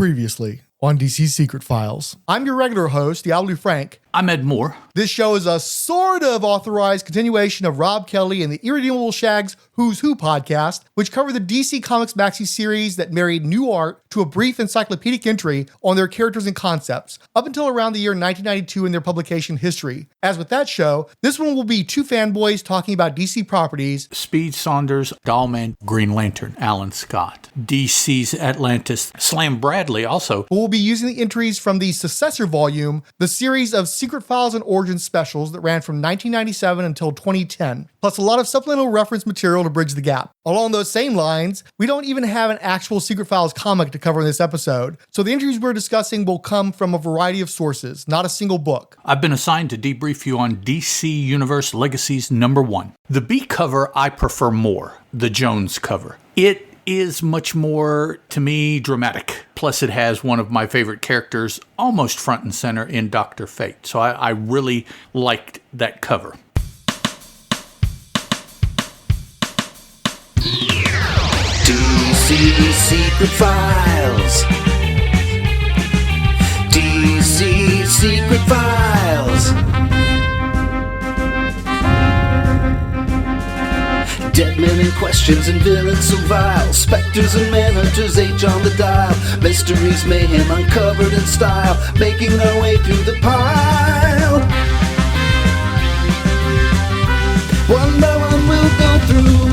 Previously on DC Secret Files. I'm your regular host, Diablo Frank. I'm Ed Moore. This show is a sort of authorized continuation of Rob Kelly and the Irredeemable Shag's Who's Who podcast, which covered the DC Comics maxi series that married new art to a brief encyclopedic entry on their characters and concepts, up until around the year 1992 in their publication history. As with that show, this one will be two fanboys talking about DC properties. Speed Saunders, Dollman, Green Lantern, Alan Scott. DC's Atlantis, Slam Bradley also. We'll be using the entries from the successor volume, the series of Secret Files and Origins specials that ran from 1997 until 2010, plus a lot of supplemental reference material to bridge the gap. Along those same lines, we don't even have an actual Secret Files comic to cover in this episode, so the entries we're discussing will come from a variety of sources, not a single book. I've been assigned to debrief you on DC Universe Legacies #1. The B cover I prefer more, the Jones cover. It is much more, to me, dramatic. Plus, it has one of my favorite characters almost front and center in Dr. Fate. So I really liked that cover. DC Secret Files. DC Secret Files. Dead men and questions and villains so vile. Spectres and managers age on the dial. Mysteries, mayhem uncovered in style. Making our way through the pile. One by one we'll go through.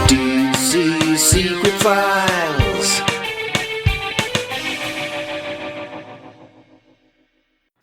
DC Secret Files.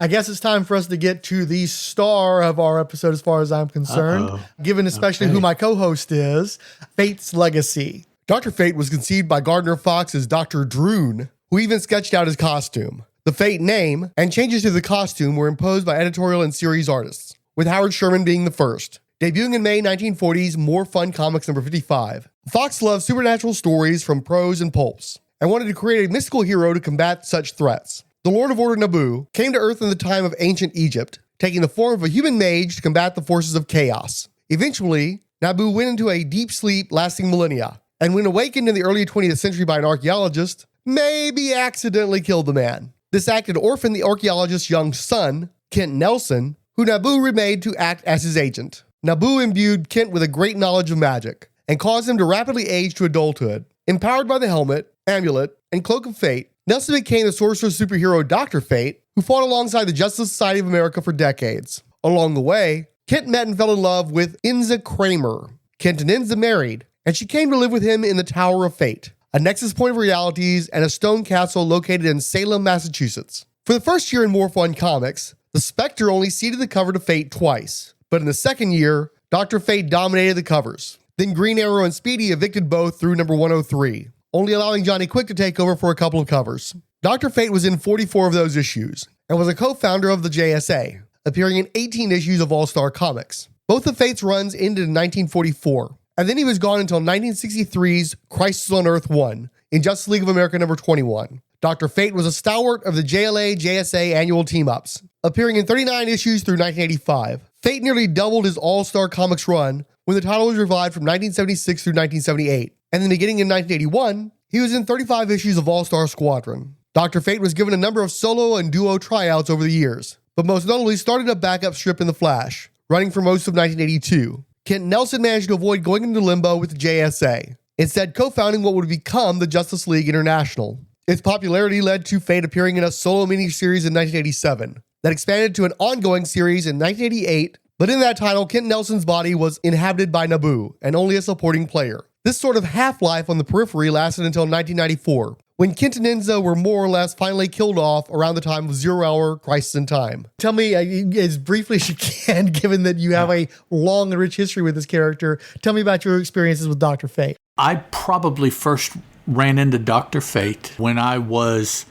I guess it's time for us to get to the star of our episode as far as I'm concerned, given especially who my co-host is, Fate's Legacy. Dr. Fate was conceived by Gardner Fox as Dr. Droon, who even sketched out his costume. The Fate name and changes to the costume were imposed by editorial and series artists, with Howard Sherman being the first. Debuting in May 1940's More Fun Comics number 55. Fox loved supernatural stories from prose and pulps, and wanted to create a mystical hero to combat such threats. The Lord of Order Nabu came to Earth in the time of ancient Egypt, taking the form of a human mage to combat the forces of chaos. Eventually, Nabu went into a deep sleep lasting millennia, and when awakened in the early 20th century by an archaeologist, maybe accidentally killed the man. This act had orphaned the archaeologist's young son, Kent Nelson, who Nabu remade to act as his agent. Nabu imbued Kent with a great knowledge of magic, and caused him to rapidly age to adulthood. Empowered by the helmet, amulet, and cloak of fate, Nelson became the sorcerer superhero Dr. Fate, who fought alongside the Justice Society of America for decades. Along the way, Kent met and fell in love with Enza Kramer. Kent and Enza married, and she came to live with him in the Tower of Fate, a nexus point of realities and a stone castle located in Salem, Massachusetts. For the first year in More Fun Comics, the Spectre only ceded the cover to Fate twice, but in the second year, Dr. Fate dominated the covers. Then Green Arrow and Speedy evicted both through number 103. Only allowing Johnny Quick to take over for a couple of covers. Dr. Fate was in 44 of those issues, and was a co-founder of the JSA, appearing in 18 issues of All-Star Comics. Both of Fate's runs ended in 1944, and then he was gone until 1963's Crisis on Earth 1, in Justice League of America number 21. Dr. Fate was a stalwart of the JLA-JSA annual team-ups, appearing in 39 issues through 1985. Fate nearly doubled his All-Star Comics run when the title was revived from 1976 through 1978. And then beginning in 1981, he was in 35 issues of All-Star Squadron. Dr. Fate was given a number of solo and duo tryouts over the years, but most notably started a backup strip in The Flash, running for most of 1982. Kent Nelson managed to avoid going into limbo with the JSA, instead co-founding what would become the Justice League International. Its popularity led to Fate appearing in a solo miniseries in 1987, that expanded to an ongoing series in 1988, but in that title, Kent Nelson's body was inhabited by Nabu, and only a supporting player. This sort of half-life on the periphery lasted until 1994, when Kent and Enza were more or less finally killed off around the time of Zero Hour Crisis in Time. Tell me, as briefly as you can, given that you have a long and rich history with this character, tell me about your experiences with Dr. Fate. I probably first ran into Dr. Fate when I was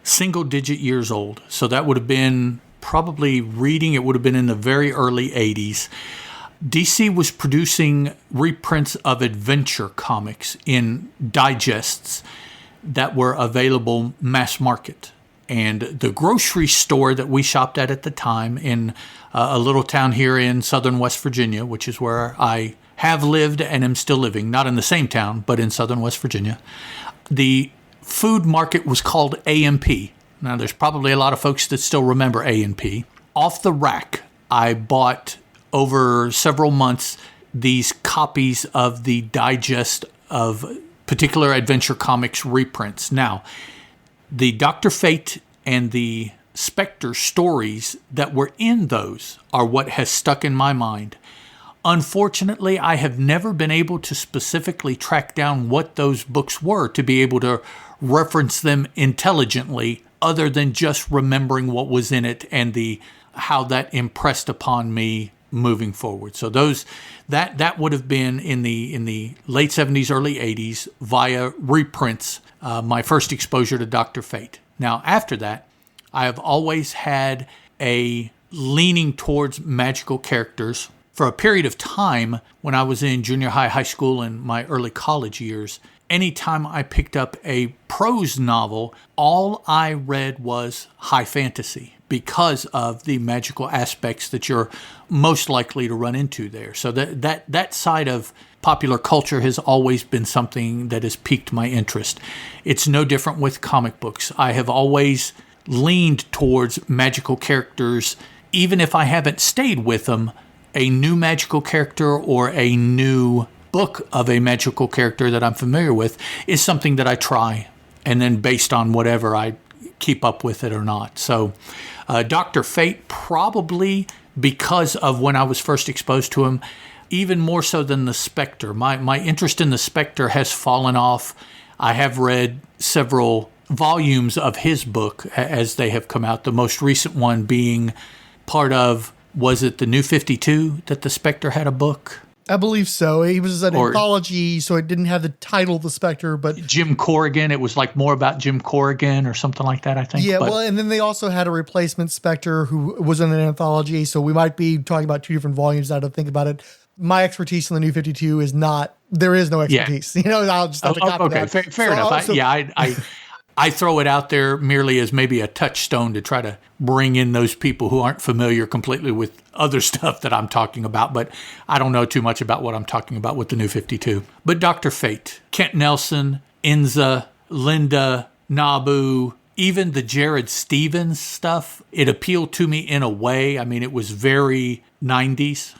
single-digit years old. So that would have been probably reading, it would have been in the very early 80s. DC was producing reprints of adventure comics in digests that were available mass market. And the grocery store that we shopped at the time in a little town here in southern West Virginia, which is where I have lived and am still living, not in the same town, but in southern West Virginia, the food market was called A&P. Now, there's probably a lot of folks that still remember A&P. Off the rack, I bought over several months these copies of the digest of particular Adventure Comics reprints. Now, the Dr. Fate and the Spectre stories that were in those are what has stuck in my mind. Unfortunately, I have never been able to specifically track down what those books were to be able to reference them intelligently, other than just remembering what was in it and how that impressed upon me moving forward. So that would have been in the late 70s, early 80s via reprints, my first exposure to Dr. Fate. Now, after that, I have always had a leaning towards magical characters. For a period of time when I was in junior high, high school, and my early college years, anytime I picked up a prose novel, all I read was high fantasy because of the magical aspects that you're most likely to run into there. So that side of popular culture has always been something that has piqued my interest. It's no different with comic books. I have always leaned towards magical characters, even if I haven't stayed with them. A new magical character or a new book of a magical character that I'm familiar with is something that I try, and then based on whatever, I keep up with it or not. So Dr. Fate, probably because of when I was first exposed to him, even more so than the Spectre. My interest in the Spectre has fallen off. I have read several volumes of his book as they have come out, the most recent one being part of, was it the New 52 that the Spectre had a book? I believe so. It was an anthology, so it didn't have the title The Spectre, but Jim Corrigan. It was like more about Jim Corrigan or something like that, I think. Yeah, well, and then they also had a replacement Spectre who was in an anthology, so we might be talking about two different volumes now to think about it. My expertise in the New 52 is not, there is no expertise. Yeah. I'll just have to copy that. Okay, fair enough. I throw it out there merely as maybe a touchstone to try to bring in those people who aren't familiar completely with other stuff that I'm talking about, but I don't know too much about what I'm talking about with the New 52. But Dr. Fate, Kent Nelson, Inza, Linda, Nabu, even the Jared Stevens stuff, it appealed to me in a way. I mean, it was very 90s,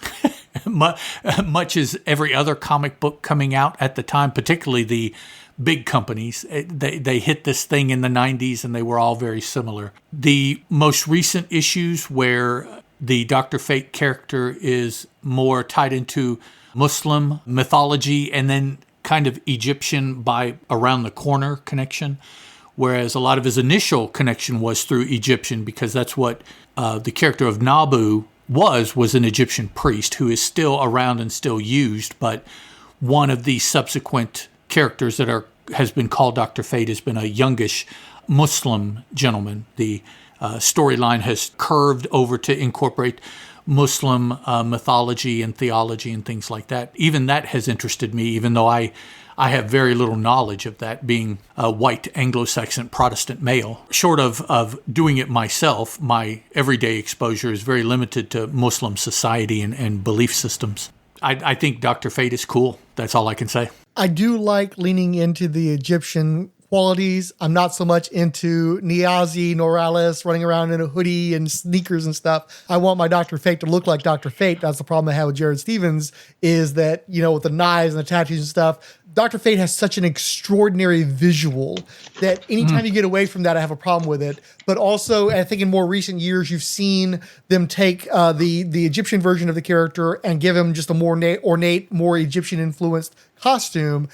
much as every other comic book coming out at the time, particularly the big companies. They hit this thing in the 90s and they were all very similar. The most recent issues where the Dr. Fate character is more tied into Muslim mythology and then kind of Egyptian by around the corner connection, whereas a lot of his initial connection was through Egyptian, because that's what the character of Nabu was an Egyptian priest who is still around and still used, but one of the subsequent characters that has been called Dr. Fate has been a youngish Muslim gentleman. The storyline has curved over to incorporate Muslim mythology and theology and things like that. Even that has interested me, even though I have very little knowledge of that, being a white Anglo-Saxon Protestant male. Short of doing it myself, my everyday exposure is very limited to Muslim society and belief systems. I think Dr. Fate is cool. That's all I can say. I do like leaning into the Egyptian qualities. I'm not so much into Niazi Norales running around in a hoodie and sneakers and stuff. I want my Dr. Fate to look like Dr. Fate. That's the problem I have with Jared Stevens, is that, with the knives and the tattoos and stuff, Dr. Fate has such an extraordinary visual that anytime you get away from that, I have a problem with it. But also, I think in more recent years, you've seen them take the Egyptian version of the character and give him just a more ornate, more Egyptian-influenced costume,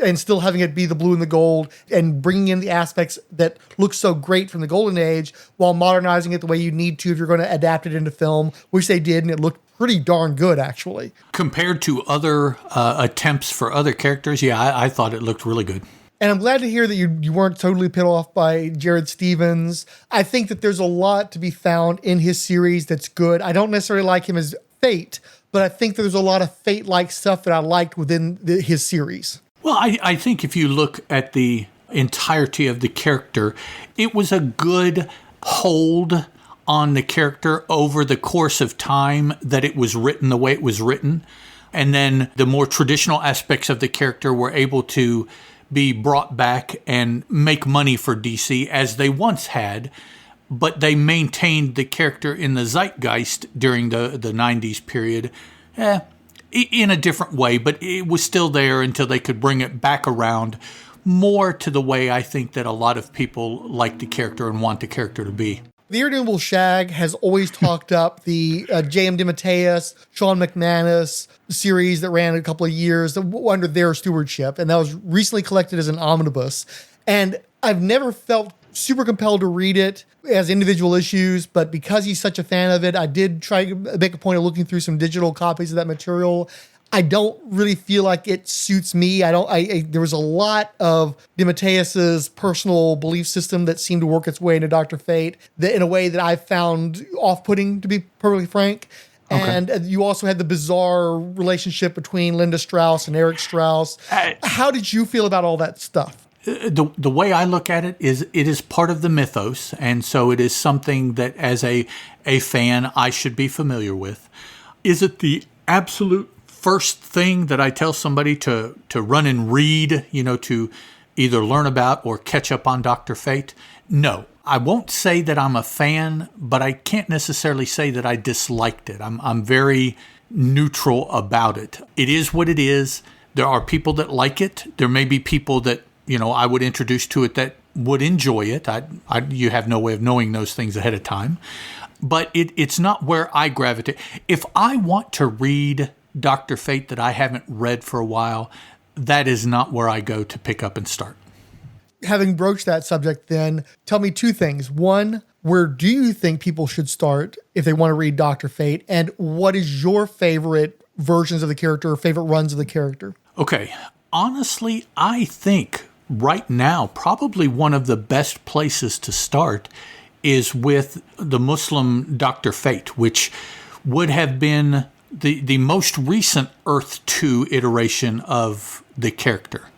and still having it be the blue and the gold, and bringing in the aspects that look so great from the Golden Age, while modernizing it the way you need to if you're going to adapt it into film, which they did, and it looked pretty darn good, actually. Compared to other attempts for other characters, I thought it looked really good. And I'm glad to hear that you weren't totally put off by Jared Stevens. I think that there's a lot to be found in his series that's good. I don't necessarily like him as Fate, but I think there's a lot of Fate-like stuff that I liked within his series. Well, I think if you look at the entirety of the character. It was a good hold on the character over the course of time that it was written the way it was written. And then the more traditional aspects of the character were able to be brought back and make money for DC as they once had, but they maintained the character in the zeitgeist during the 90s period in a different way, but it was still there until they could bring it back around more to the way I think that a lot of people like the character and want the character to be. The Irredeemable Shag has always talked up the J.M. DeMatteis, Sean McManus series that ran a couple of years under their stewardship, and that was recently collected as an omnibus. And I've never felt super compelled to read it as individual issues, but because he's such a fan of it, I did try to make a point of looking through some digital copies of that material. I don't really feel like it suits me. There was a lot of DeMatteis's personal belief system that seemed to work its way into Dr. Fate in a way that I found off-putting, to be perfectly frank. Okay. And you also had the bizarre relationship between Linda Strauss and Eric Strauss. How did you feel about all that stuff? The way I look at it is part of the mythos, and so it is something that as a fan I should be familiar with. Is it the absolute first thing that I tell somebody to run and read, to either learn about or catch up on Dr. Fate? No, I won't say that I'm a fan, but I can't necessarily say that I disliked it. I'm very neutral about it. It is what it is. There are people that like it. There may be people that, I would introduce to it that would enjoy it. You have no way of knowing those things ahead of time. But it's not where I gravitate. If I want to read Dr. Fate that I haven't read for a while, that is not where I go to pick up and start. Having broached that subject, then, tell me two things. One, where do you think people should start if they want to read Dr. Fate? And what is your favorite versions of the character or favorite runs of the character? Okay. Honestly, I think right now, probably one of the best places to start is with the Muslim Dr. Fate, which would have been the most recent Earth 2 iteration of the character.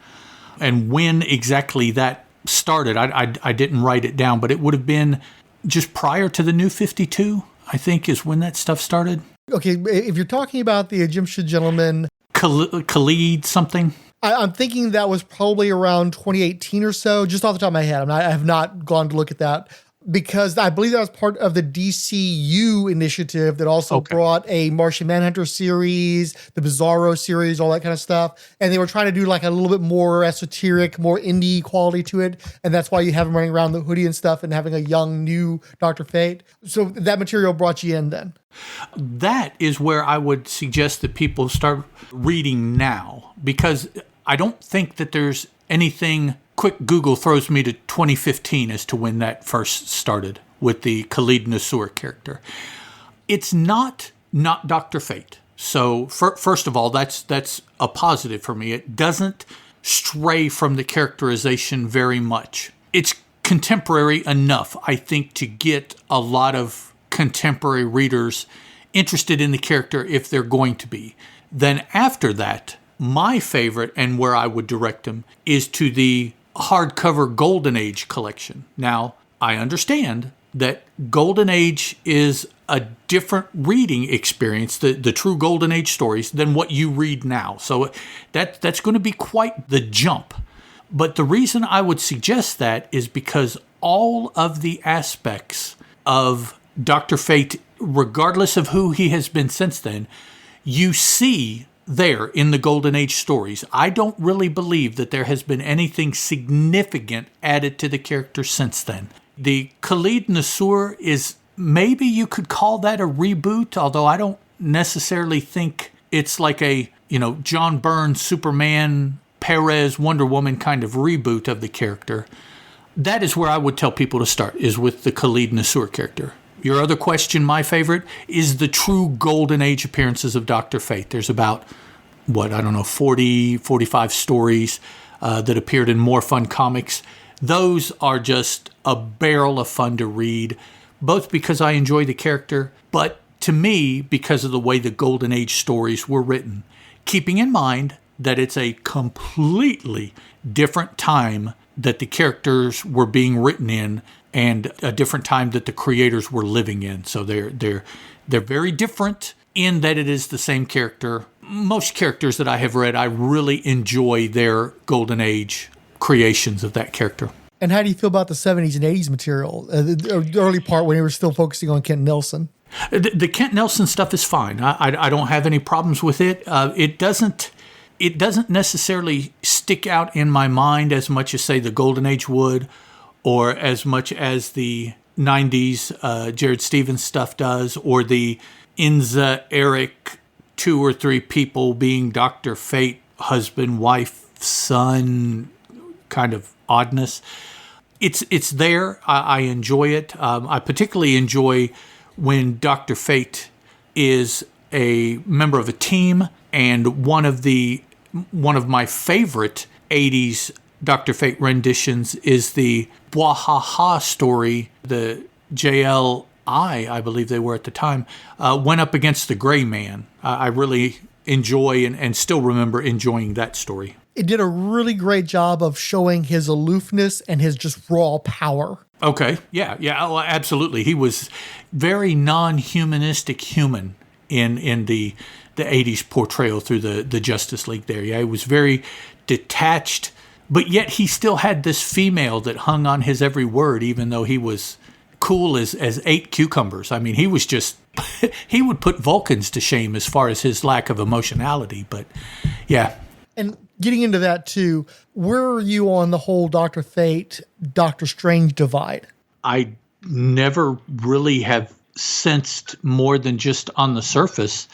And when exactly that started, I didn't write it down, but it would have been just prior to the New 52, I think, is when that stuff started. Okay, if you're talking about the Egyptian gentleman... Khalid something? I'm thinking that was probably around 2018 or so, just off the top of my head. I have not gone to look at that, because I believe that was part of the DCU initiative that also brought a Martian Manhunter series, the Bizarro series, all that kind of stuff. And they were trying to do like a little bit more esoteric, more indie quality to it. And that's why you have him running around the hoodie and stuff and having a young, new Dr. Fate. So that material brought you in then. That is where I would suggest that people start reading now, because I don't think that there's anything. Quick Google throws me to 2015 as to when that first started with the Khalid Nassour character. It's not Dr. Fate. So first of all, that's a positive for me. It doesn't stray from the characterization very much. It's contemporary enough, I think, to get a lot of contemporary readers interested in the character if they're going to be. Then after that, my favorite, and where I would direct them, is to the hardcover Golden Age collection. Now, I understand that Golden Age is a different reading experience, the true Golden Age stories, than what you read now. So that's going to be quite the jump. But the reason I would suggest that is because all of the aspects of Dr. Fate, regardless of who he has been since then, you see there in the Golden Age stories. I don't really believe that there has been anything significant added to the character since then. The Khalid Nassour is, maybe you could call that a reboot, although I don't necessarily think it's like a, John Byrne, Superman, Perez, Wonder Woman kind of reboot of the character. That is where I would tell people to start, is with the Khalid Nassour character. Your other question, my favorite, is the true Golden Age appearances of Dr. Fate. There's about, 40, 45 stories that appeared in More Fun Comics. Those are just a barrel of fun to read, both because I enjoy the character, but to me, because of the way the Golden Age stories were written. Keeping in mind that it's a completely different time that the characters were being written in and a different time that the creators were living in. So they're very different in that it is the same character. Most characters that I have read, I really enjoy their Golden Age creations of that character. And how do you feel about the 70s and 80s material, the early part when you were still focusing on Kent Nelson? The Kent Nelson stuff is fine. I don't have any problems with it. It doesn't necessarily stick out in my mind as much as, say, the Golden Age would, or as much as the 90s Jared Stevens stuff does, or the Inza Eric 2 or 3 people being Dr. Fate, husband, wife, son kind of oddness. It's there. I enjoy it. I particularly enjoy when Dr. Fate is a member of a team, and one of my favorite 80s Dr. Fate renditions is the Bwahaha story. The JLI, I believe they were at the time, went up against the Gray Man. I really enjoy and still remember enjoying that story. It did a really great job of showing his aloofness and his just raw power. Okay, yeah, oh, absolutely. He was very non-humanistic human in the 80s portrayal through the Justice League there. Yeah, he was very detached, but yet he still had this female that hung on his every word, even though he was cool as 8 cucumbers. I mean, he was just, he would put Vulcans to shame as far as his lack of emotionality, but yeah. And getting into that too, where are you on the whole Dr. Fate, Doctor Strange divide? I never really have sensed more than just on the surface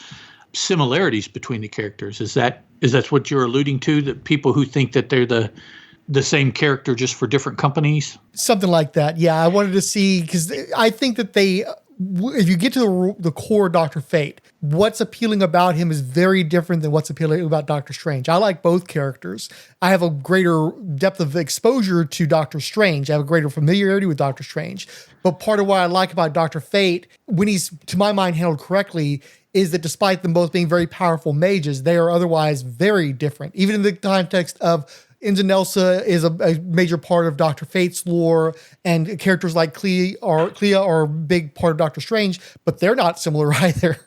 similarities between the characters. Is that what you're alluding to? That people who think that they're the same character just for different companies? Something like that. Yeah, I wanted to see, because I think that if you get to the core Dr. Fate, what's appealing about him is very different than what's appealing about Doctor Strange. I like both characters. I have a greater depth of exposure to Doctor Strange. I have a greater familiarity with Doctor Strange. But part of what I like about Dr. Fate, when he's, to my mind, handled correctly, is that despite them both being very powerful mages, they are otherwise very different. Even in the context of Inza Nelsa is a major part of Dr. Fate's lore, and characters like Clea are a big part of Doctor Strange, but they're not similar either.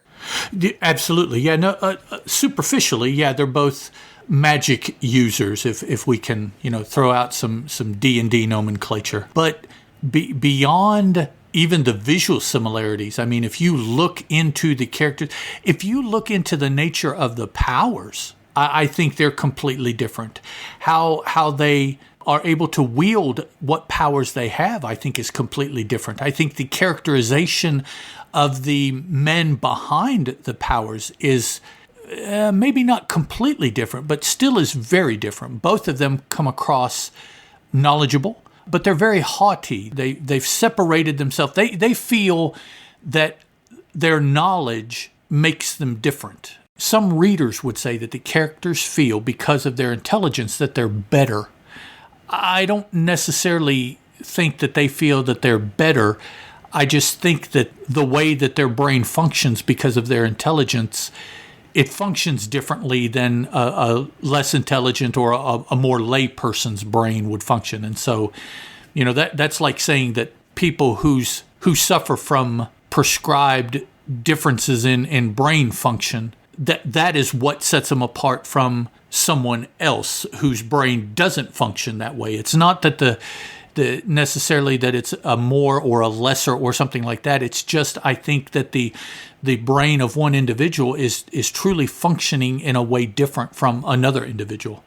Absolutely. Yeah, no, superficially, yeah, they're both magic users, if we can, throw out some D&D nomenclature. But beyond even the visual similarities, I mean, if you look into the characters, if you look into the nature of the powers, I think they're completely different. How they are able to wield what powers they have, I think, is completely different. I think the characterization of the men behind the powers is maybe not completely different, but still is very different. Both of them come across knowledgeable, but they're very haughty. They've separated themselves. They feel that their knowledge makes them different. Some readers would say that the characters feel, because of their intelligence, that they're better. I don't necessarily think that they feel that they're better. I just think that the way that their brain functions because of their intelligence, it functions differently than a less intelligent or a more lay person's brain would function. And so, that's like saying that people who suffer from prescribed differences in brain function, that is what sets them apart from someone else whose brain doesn't function that way. It's not that the necessarily that it's a more or a lesser or something like that. It's just, I think that the brain of one individual is truly functioning in a way different from another individual.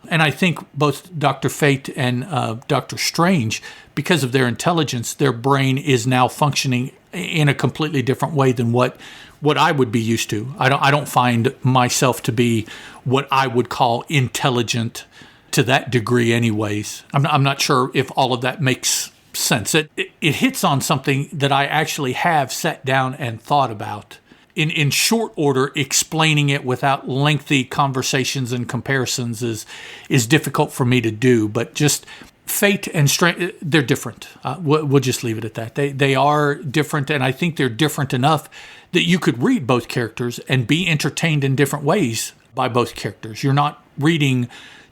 And I think both Dr. Fate and Dr. Strange, because of their intelligence, their brain is now functioning in a completely different way than what I would be used to. I don't find myself to be what I would call intelligent to that degree anyways. I'm not sure if all of that makes sense. It hits on something that I actually have sat down and thought about. In short order, explaining it without lengthy conversations and comparisons is difficult for me to do, but just Fate and Strange, they're different. We'll just leave it at that. They are different, and I think they're different enough that you could read both characters and be entertained in different ways by both characters. You're not reading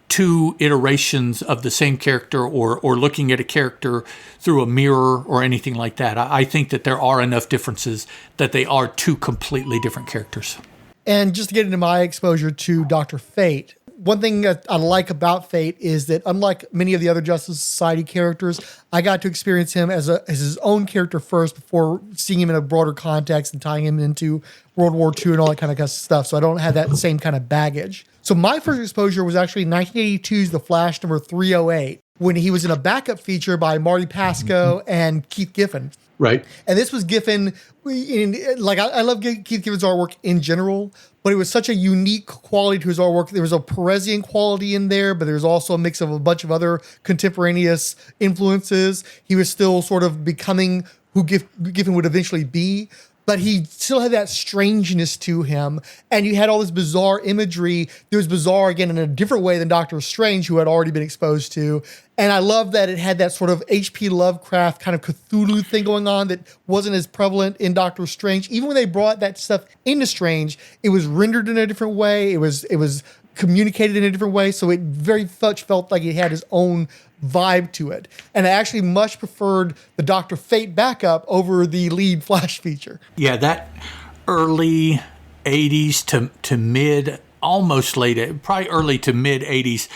two iterations of the same character or looking at a character through a mirror or anything like that. I think that there are enough differences that they are two completely different characters. And just to get into my exposure to Dr. Fate, one thing that I like about Fate is that unlike many of the other Justice Society characters, I got to experience him as his own character first before seeing him in a broader context and tying him into World War II and all that kind of stuff. So I don't have that same kind of baggage. So my first exposure was actually 1982's The Flash number 308, when he was in a backup feature by Marty Pasco and Keith Giffen. Right. And this was Giffen, I love Keith Giffen's artwork in general, but it was such a unique quality to his artwork. There was a Perezian quality in there, but there's also a mix of a bunch of other contemporaneous influences. He was still sort of becoming who Giffen would eventually be, but he still had that strangeness to him. And you had all this bizarre imagery. It was bizarre, again, in a different way than Doctor Strange, who had already been exposed to. And I love that it had that sort of H.P. Lovecraft kind of Cthulhu thing going on that wasn't as prevalent in Doctor Strange. Even when they brought that stuff into Strange, it was rendered in a different way. It was communicated in a different way. So it very much felt like it had its own vibe to it. And I actually much preferred the Dr. Fate backup over the lead Flash feature. Yeah, that early 80s to mid, almost late, probably early to mid 80s,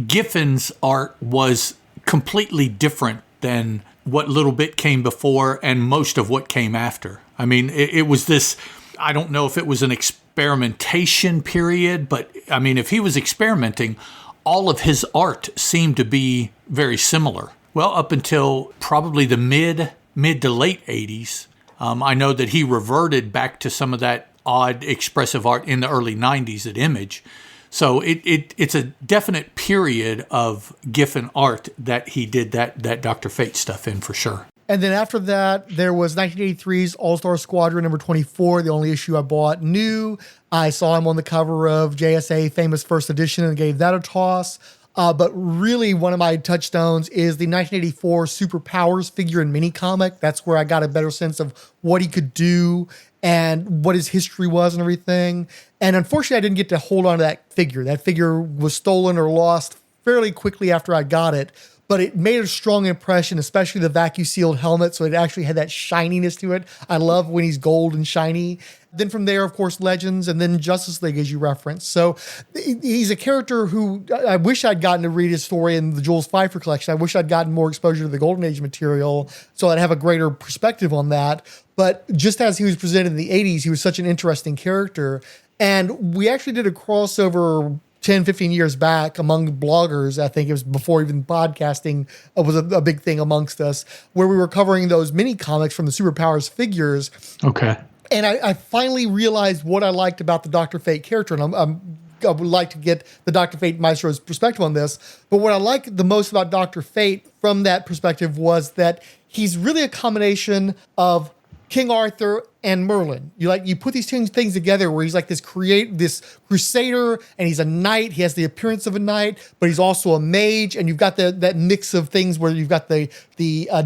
Giffen's art was completely different than what little bit came before and most of what came after. I mean, it was this, I don't know if it was an experimentation period, but I mean, if he was experimenting, all of his art seemed to be very similar. Well, up until probably the mid to late 80s, I know that he reverted back to some of that odd expressive art in the early 90s at Image. So it's a definite period of Giffen art that he did that Dr. Fate stuff in for sure. And then after that, there was 1983's All-Star Squadron number 24, the only issue I bought new. I saw him on the cover of JSA Famous First Edition and gave that a toss. But really, one of my touchstones is the 1984 Superpowers figure and mini comic. That's where I got a better sense of what he could do and what his history was and everything. And unfortunately, I didn't get to hold on to that figure. That figure was stolen or lost fairly quickly after I got it. But it made a strong impression, especially the vacuum-sealed helmet, so it actually had that shininess to it. I love when he's gold and shiny. Then from there, of course, Legends, and then Justice League, as you referenced. So he's a character who I wish I'd gotten to read his story in the Jules Pfeiffer collection. I wish I'd gotten more exposure to the Golden Age material so I'd have a greater perspective on that. But just as he was presented in the 80s, he was such an interesting character. And we actually did a crossover 10, 15 years back among bloggers. I think it was before even podcasting was a big thing amongst us, where we were covering those mini comics from the Superpowers figures. Okay. And I finally realized what I liked about the Dr. Fate character. And I would like to get the Dr. Fate Maestro's perspective on this. But what I like the most about Dr. Fate from that perspective was that he's really a combination of King Arthur and Merlin. You put these two things together where he's like this crusader and he's a knight. He has the appearance of a knight, but he's also a mage. And you've got that mix of things where you've got the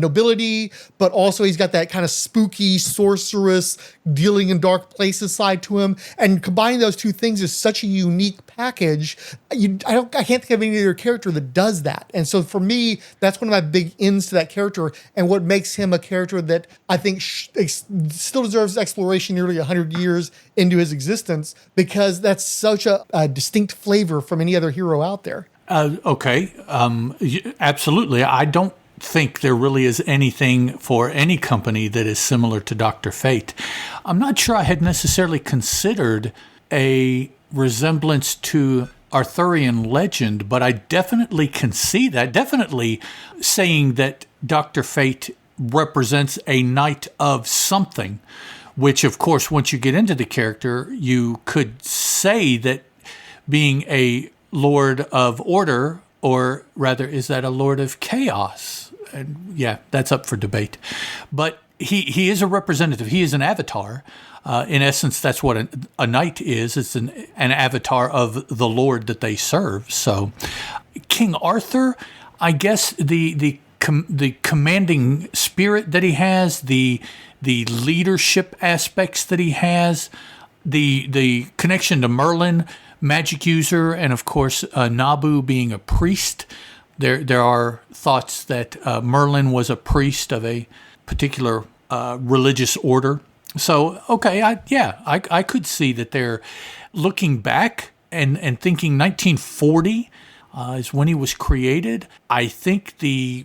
nobility, but also he's got that kind of spooky sorceress dealing in dark places side to him. And combining those two things is such a unique package. I can't think of any other character that does that. And so for me, that's one of my big ends to that character and what makes him a character that I think still deserves exploration nearly 100 years into his existence, because that's such a distinct flavor from any other hero out there. Okay. Absolutely. I don't think there really is anything for any company that is similar to Dr. Fate. I'm not sure I had necessarily considered a resemblance to Arthurian legend, but I definitely can see that. Definitely saying that Dr. Fate represents a knight of something, which, of course, once you get into the character, you could say that being a Lord of Order, or rather, is that a Lord of Chaos? And yeah, that's up for debate. But he is a representative. He is an avatar. In essence, that's what a knight is. It's an avatar of the Lord that they serve. So King Arthur, I guess the commanding spirit that he has, the leadership aspects that he has, the connection to Merlin, magic user, and of course Nabu being a priest. There are thoughts that Merlin was a priest of a particular religious order. So, okay, I could see that they're looking back and thinking 1940 is when he was created. I think the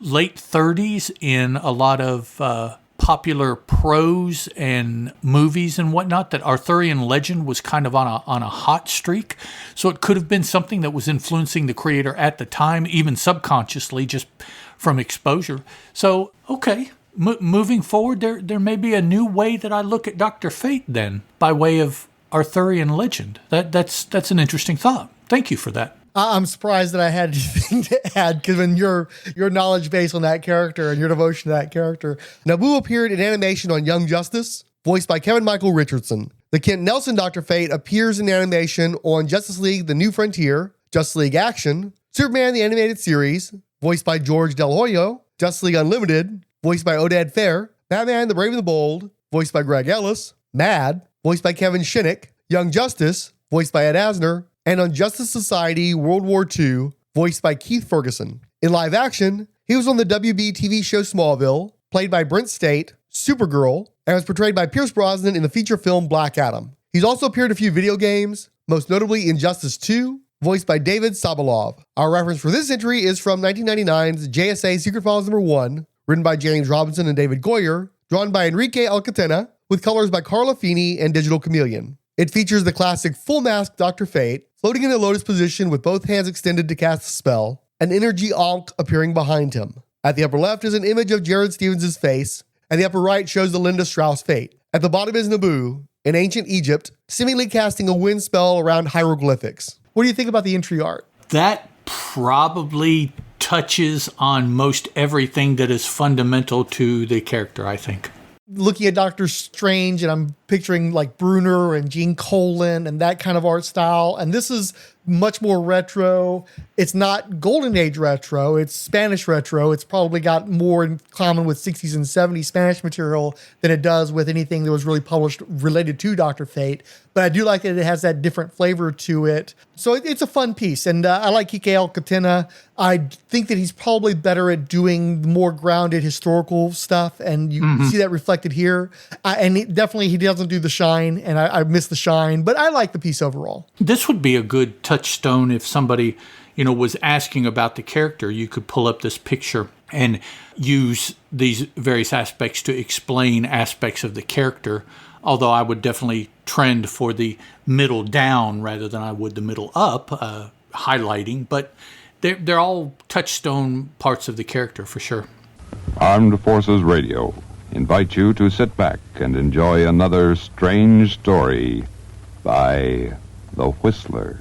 late 30s in a lot of popular prose and movies and whatnot, that Arthurian legend was kind of on a hot streak. So it could have been something that was influencing the creator at the time, even subconsciously, just from exposure. So, okay, moving forward, there may be a new way that I look at Dr. Fate then, by way of Arthurian legend. That's an interesting thought. Thank you for that. I'm surprised that I had anything to add, because when your knowledge base on that character and your devotion to that character. Nabu appeared in animation on Young Justice, voiced by Kevin Michael Richardson. The Kent Nelson Dr. Fate appears in animation on Justice League The New Frontier, Justice League Action, Superman the Animated Series, voiced by George Del Hoyo, Justice League Unlimited, voiced by Oded Fair, Batman the Brave and the Bold, voiced by Greg Ellis, Mad, voiced by Kevin Shinnick, Young Justice, voiced by Ed Asner, and on Justice Society World War II, voiced by Keith Ferguson. In live action, he was on the WB TV show Smallville, played by Brent State, Supergirl, and was portrayed by Pierce Brosnan in the feature film Black Adam. He's also appeared in a few video games, most notably Injustice 2, voiced by David Sobolov. Our reference for this entry is from 1999's JSA Secret Files #1, written by James Robinson and David Goyer, drawn by Enrique Alcatena, with colors by Carla Feeney and Digital Chameleon. It features the classic full mask Dr. Fate, floating in a lotus position with both hands extended to cast the spell, an energy Ankh appearing behind him. At the upper left is an image of Jared Stevens' face, and the upper right shows the Linda Strauss Fate. At the bottom is Nabu, in ancient Egypt, seemingly casting a wind spell around hieroglyphics. What do you think about the entry art? That probably touches on most everything that is fundamental to the character, I think. Looking at Doctor Strange, and I'm picturing like Brunner and Gene Colan and that kind of art style. And this is much more retro. It's not Golden Age retro. It's Spanish retro. It's probably got more in common with 60s and 70s Spanish material than it does with anything that was really published related to Dr. Fate. But I do like that it has that different flavor to it. So it's a fun piece. And I like Kike Alcatena. I think that he's probably better at doing more grounded historical stuff. And you see that reflected here. And he doesn't do the shine. And I miss the shine. But I like the piece overall. This would be a good touchstone if somebody, was asking about the character. You could pull up this picture and use these various aspects to explain aspects of the character. Although I would definitely trend for the middle down rather than I would the middle up, highlighting. But they're all touchstone parts of the character for sure. Armed Forces Radio invite you to sit back and enjoy another strange story by The Whistler.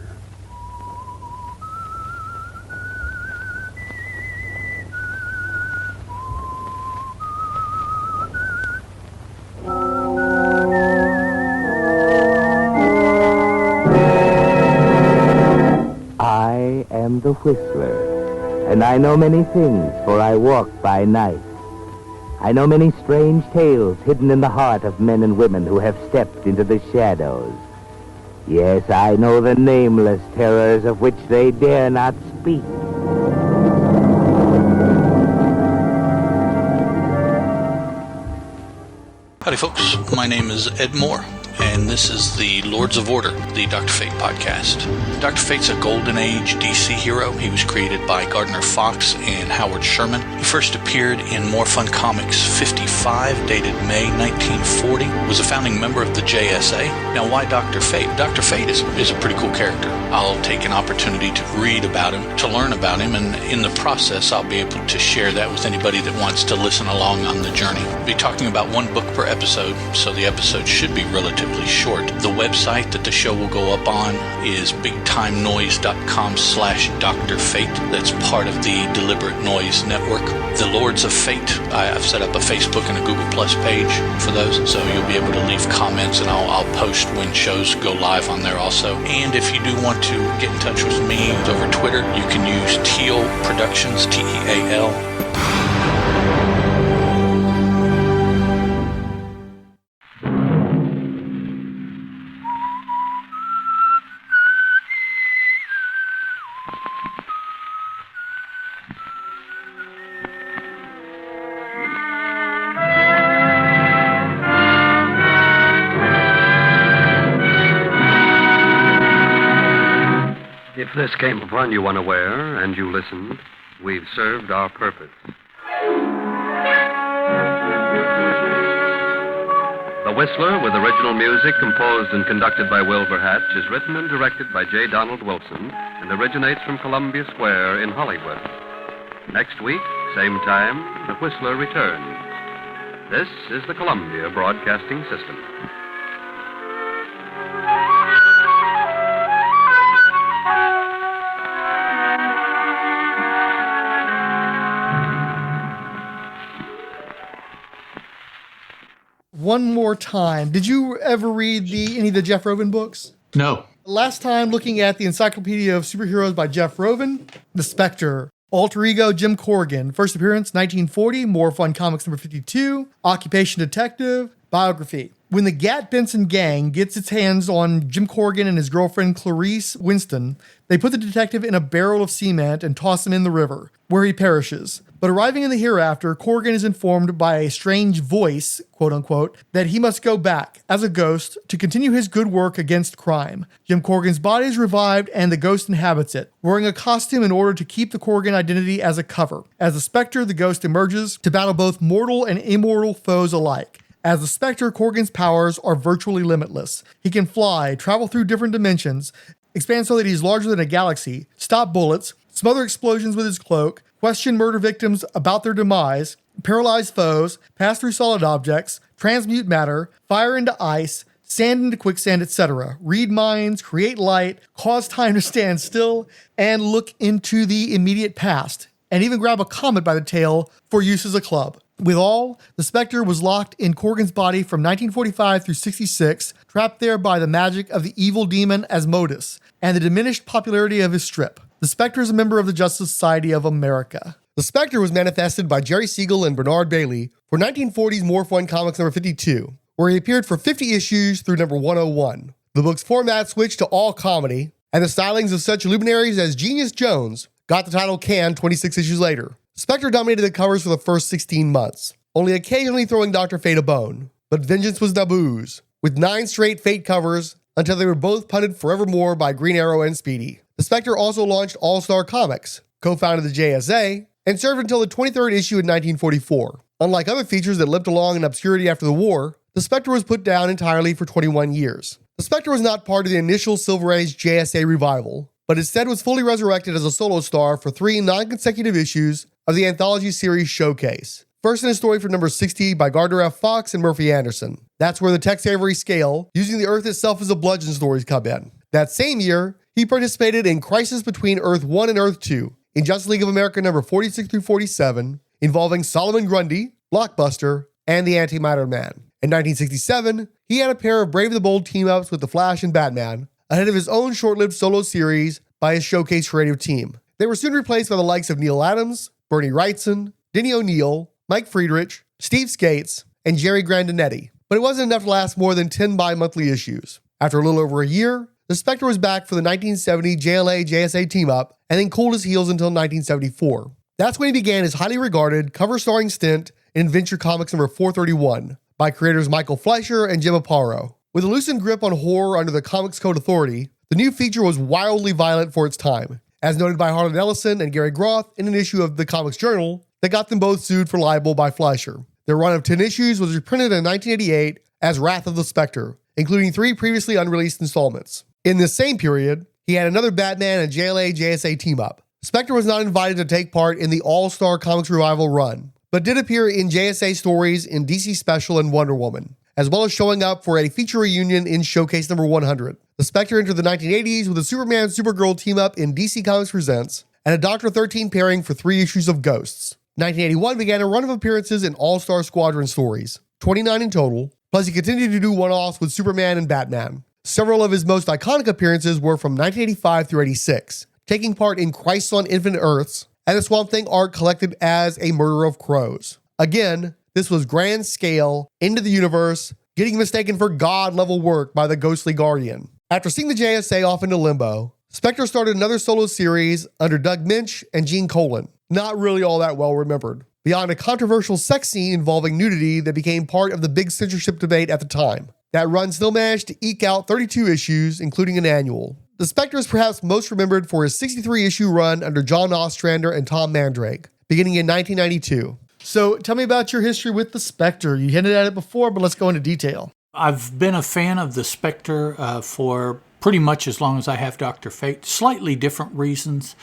I am the Whistler, and I know many things, for I walk by night. I know many strange tales hidden in the heart of men and women who have stepped into the shadows. Yes, I know the nameless terrors of which they dare not speak. Howdy folks, my name is Ed Moore, and this is the Lords of Order, the Dr. Fate podcast. Dr. Fate's a Golden Age DC hero. He was created by Gardner Fox and Howard Sherman. He first appeared in More Fun Comics 55, dated May 1940, was a founding member of the JSA. Now, why Dr. Fate? Dr. Fate is a pretty cool character. I'll take an opportunity to read about him, to learn about him, and in the process, I'll be able to share that with anybody that wants to listen along on the journey. I'll be talking about one book per episode, so the episode should be relatively short. The website that the show will go up on is bigtimenoise.com/Dr. Fate. That's part of the Deliberate Noise Network. The Lords of Fate, I've set up a Facebook and a Google Plus page for those, so you'll be able to leave comments, and I'll post when shows go live on there also. And if you do want to get in touch with me over Twitter, you can use Teal Productions, Teal. If this came upon you unaware and you listened, we've served our purpose. The Whistler, with original music composed and conducted by Wilbur Hatch, is written and directed by J. Donald Wilson and originates from Columbia Square in Hollywood. Next week, same time, The Whistler returns. This is the Columbia Broadcasting System. One more time. Did you ever read any of the Jeff Rovin books? No. Last time, looking at the Encyclopedia of Superheroes by Jeff Rovin, The Spectre, Alter Ego Jim Corrigan, first appearance 1940, More Fun Comics number 52, Occupation Detective, Biography. When the Gat Benson gang gets its hands on Jim Corrigan and his girlfriend Clarice Winston, they put the detective in a barrel of cement and toss him in the river, where he perishes. But arriving in the hereafter, Corrigan is informed by a strange voice, quote unquote, that he must go back as a ghost to continue his good work against crime. Jim Corrigan's body is revived and the ghost inhabits it, wearing a costume in order to keep the Corrigan identity as a cover. As the Spectre, the ghost emerges to battle both mortal and immortal foes alike. As the Spectre, Corrigan's powers are virtually limitless. He can fly, travel through different dimensions, expand so that he's larger than a galaxy, stop bullets, smother explosions with his cloak, question murder victims about their demise, paralyze foes, pass through solid objects, transmute matter, fire into ice, sand into quicksand, etc., read minds, create light, cause time to stand still, and look into the immediate past, and even grab a comet by the tail for use as a club. With all, the Spectre was locked in Corrigan's body from 1945 through 66, trapped there by the magic of the evil demon Asmodeus, and the diminished popularity of his strip. The Spectre is a member of the Justice Society of America. The Spectre was manifested by Jerry Siegel and Bernard Bailey for 1940's More Fun Comics number 52, where he appeared for 50 issues through number 101. The book's format switched to all comedy, and the stylings of such luminaries as Genius Jones got the title Can 26 issues later. Spectre dominated the covers for the first 16 months, only occasionally throwing Dr. Fate a bone. But vengeance was Naboo's, with 9 straight Fate covers until they were both punted forevermore by Green Arrow and Speedy. The Spectre also launched All-Star Comics, co-founded the JSA, and served until the 23rd issue in 1944. Unlike other features that limped along in obscurity after the war, the Spectre was put down entirely for 21 years. The Spectre was not part of the initial Silver Age JSA revival, but instead was fully resurrected as a solo star for 3 non-consecutive issues of the anthology series Showcase. First in a story for number 60 by Gardner F. Fox and Murphy Anderson. That's where the Tex Avery scale, using the Earth itself as a bludgeon stories come in. That same year, he participated in Crisis Between Earth 1 and Earth 2, in Justice League of America number 46 through 47, involving Solomon Grundy, Blockbuster, and the Antimatter Man. In 1967, he had a pair of Brave the Bold team-ups with The Flash and Batman, ahead of his own short-lived solo series by his Showcase creative team. They were soon replaced by the likes of Neil Adams, Bernie Wrightson, Denny O'Neil, Mike Friedrich, Steve Skates, and Jerry Grandinetti, but it wasn't enough to last more than 10 bi-monthly issues. After a little over a year, the Spectre was back for the 1970 JLA-JSA team-up and then cooled his heels until 1974. That's when he began his highly regarded cover-starring stint in Adventure Comics number 431 by creators Michael Fleischer and Jim Aparo. With a loosened grip on horror under the Comics Code Authority, the new feature was wildly violent for its time, as noted by Harlan Ellison and Gary Groth in an issue of the Comics Journal that got them both sued for libel by Fleischer. Their run of 10 issues was reprinted in 1988 as Wrath of the Spectre, including 3 previously unreleased installments. In this same period, he had another Batman and JLA-JSA team-up. Spectre was not invited to take part in the All-Star Comics Revival run, but did appear in JSA stories in DC Special and Wonder Woman, as well as showing up for a feature reunion in Showcase number 100. The Spectre entered the 1980s with a Superman-Supergirl team-up in DC Comics Presents, and a Dr. 13 pairing for 3 issues of Ghosts. 1981 began a run of appearances in All-Star Squadron stories, 29 in total, plus he continued to do one-offs with Superman and Batman. Several of his most iconic appearances were from 1985 through 86, taking part in Crisis on Infinite Earths, and the Swamp Thing arc collected as A Murder of Crows. Again, this was grand scale, into the universe, getting mistaken for God-level work by the ghostly Guardian. After seeing the JSA off into limbo, Spectre started another solo series under Doug Minch and Gene Colan, not really all that well remembered, beyond a controversial sex scene involving nudity that became part of the big censorship debate at the time. That run still managed to eke out 32 issues, including an annual. The Spectre is perhaps most remembered for his 63-issue run under John Ostrander and Tom Mandrake, beginning in 1992. So tell me about your history with the Spectre. You hinted at it before, but let's go into detail. I've been a fan of the Spectre for pretty much as long as I have Dr. Fate. Slightly different reasons.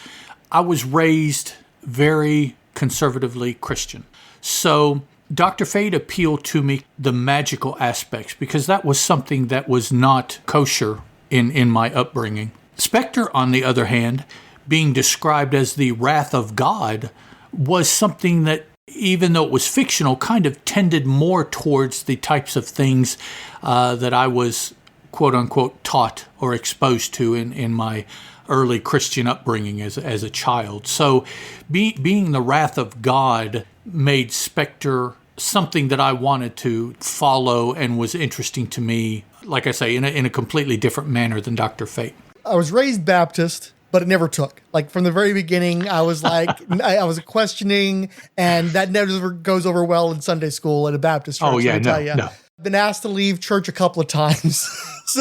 I was raised very conservatively Christian. So Dr. Fate appealed to me, the magical aspects, because that was something that was not kosher in my upbringing. Spectre, on the other hand, being described as the wrath of God, was something that, even though it was fictional, kind of tended more towards the types of things that I was, quote unquote, taught or exposed to in my early Christian upbringing as a child. So being the wrath of God made Spectre something that I wanted to follow and was interesting to me, like I say, in a completely different manner than Dr. Fate. I was raised Baptist, but it never took. Like from the very beginning, I was like, I was questioning, and that never goes over well in Sunday school at a Baptist church. Oh yeah, no. I've been asked to leave church a couple of times.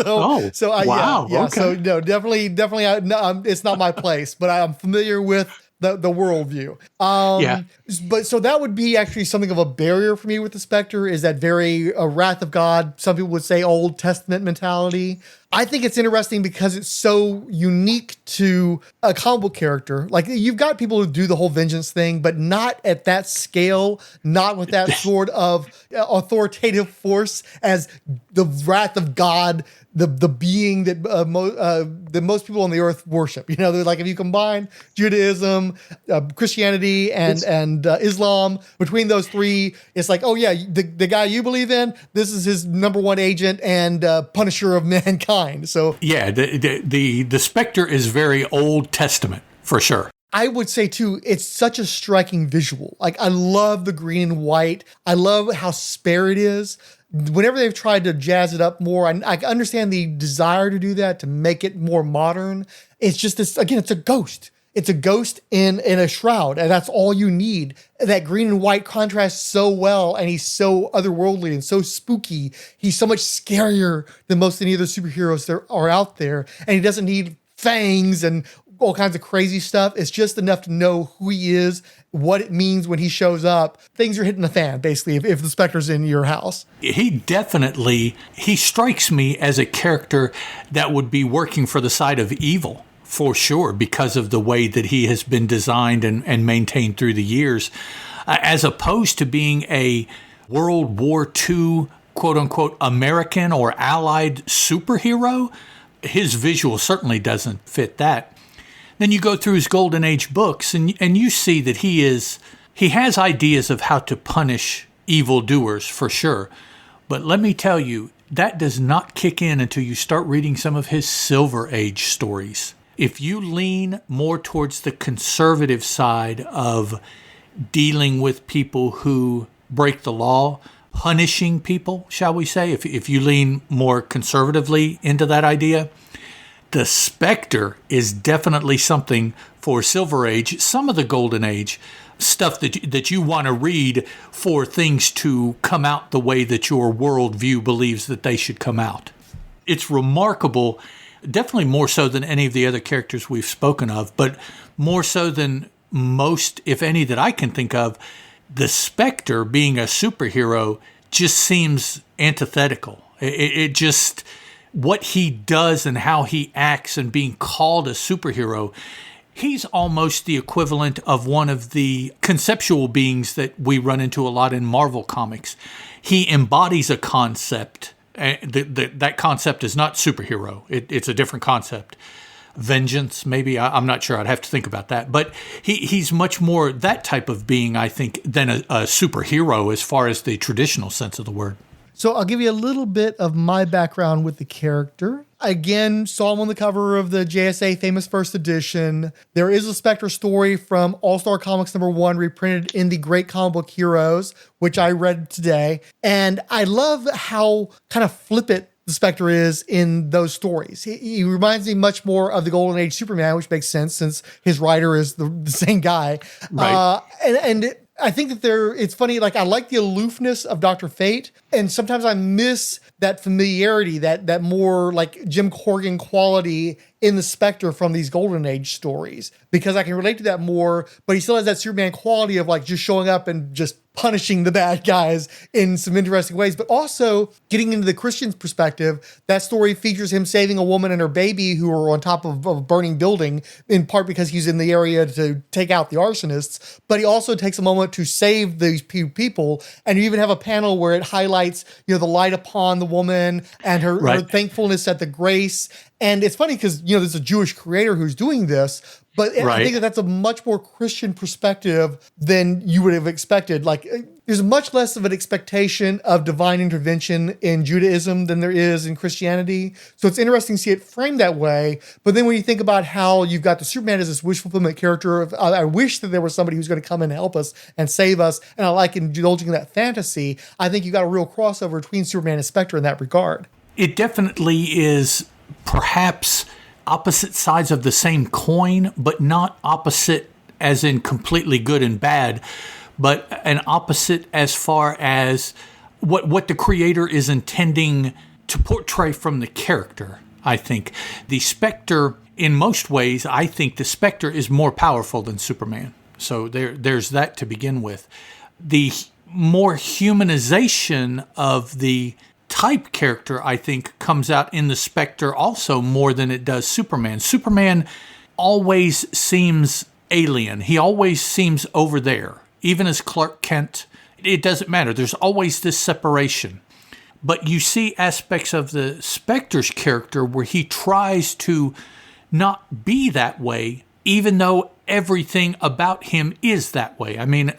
Wow. Yeah. Okay. So no, definitely, it's not my place, but I'm familiar with the worldview. But so that would be actually something of a barrier for me with the Spectre, is that very wrath of God. Some people would say Old Testament mentality. I think it's interesting because it's so unique to a comic book character. Like, you've got people who do the whole vengeance thing, but not at that scale, not with that sort of authoritative force as the wrath of God, the being that most people on the earth worship. You know, they're like, if you combine Judaism, Christianity, and Islam, between those three, it's like, oh yeah, the guy you believe in, this is his number one agent and punisher of mankind. So yeah, the Spectre is very Old Testament for sure. I would say too, it's such a striking visual. Like, I love the green and white. I love how spare it is. Whenever they've tried to jazz it up more, I understand the desire to do that, to make it more modern. It's just this, again, it's a ghost. It's a ghost in a shroud, and that's all you need. That green and white contrasts so well, and he's so otherworldly and so spooky. He's so much scarier than most any other superheroes that are out there, and he doesn't need fangs and all kinds of crazy stuff. It's just enough to know who he is, what it means when he shows up. Things are hitting the fan, basically, if the Spectre's in your house. He strikes me as a character that would be working for the side of evil, for sure, because of the way that he has been designed and maintained through the years, as opposed to being a World War II, quote-unquote, American or Allied superhero. His visual certainly doesn't fit that. Then you go through his Golden Age books, and you see that he has ideas of how to punish evildoers, for sure. But let me tell you, that does not kick in until you start reading some of his Silver Age stories. If you lean more towards the conservative side of dealing with people who break the law, punishing people, shall we say, if you lean more conservatively into that idea, the Spectre is definitely something for Silver Age, some of the Golden Age, stuff that you want to read for things to come out the way that your worldview believes that they should come out. It's remarkable. Definitely more so than any of the other characters we've spoken of, but more so than most, if any, that I can think of. The Spectre, being a superhero, just seems antithetical. It just, what he does and how he acts and being called a superhero, he's almost the equivalent of one of the conceptual beings that we run into a lot in Marvel comics. He embodies a concept. That concept is not superhero. It's a different concept. Vengeance, maybe. I'm not sure. I'd have to think about that. But he's much more that type of being, I think, than a superhero as far as the traditional sense of the word. So I'll give you a little bit of my background with the character. Again, saw him on the cover of the JSA Famous First Edition. There is a Spectre story from All-Star Comics #1 reprinted in the Great Comic Book Heroes, which I read today. And I love how kind of flippant the Spectre is in those stories. He reminds me much more of the Golden Age Superman, which makes sense since his writer is the same guy. Right. And I think that it's funny, like I like the aloofness of Dr. Fate, and sometimes I miss that familiarity, that more like Jim Corrigan quality in the Spectre from these Golden Age stories, because I can relate to that more, but he still has that Superman quality of like just showing up and just punishing the bad guys in some interesting ways. But also getting into the Christian's perspective, that story features him saving a woman and her baby who are on top of a burning building, in part because he's in the area to take out the arsonists. But he also takes a moment to save these people. And you even have a panel where it highlights, the light upon the woman and her thankfulness at the grace. And it's funny because, there's a Jewish creator who's doing this, but I think that's a much more Christian perspective than you would have expected. Like, there's much less of an expectation of divine intervention in Judaism than there is in Christianity. So it's interesting to see it framed that way. But then when you think about how you've got the Superman as this wish fulfillment character of, I wish that there was somebody who's going to come in and help us and save us, and I like indulging in that fantasy, I think you got a real crossover between Superman and Spectre in that regard. It definitely is perhaps opposite sides of the same coin, but not opposite as in completely good and bad, but an opposite as far as what the creator is intending to portray from the character. I think the Spectre, in most ways, I think the Spectre is more powerful than Superman. So there's that to begin with. The more humanization of the type character, I think, comes out in the Spectre also more than it does Superman. Superman always seems alien. He always seems over there. Even as Clark Kent, it doesn't matter. There's always this separation. But you see aspects of the Spectre's character where he tries to not be that way, even though everything about him is that way. I mean,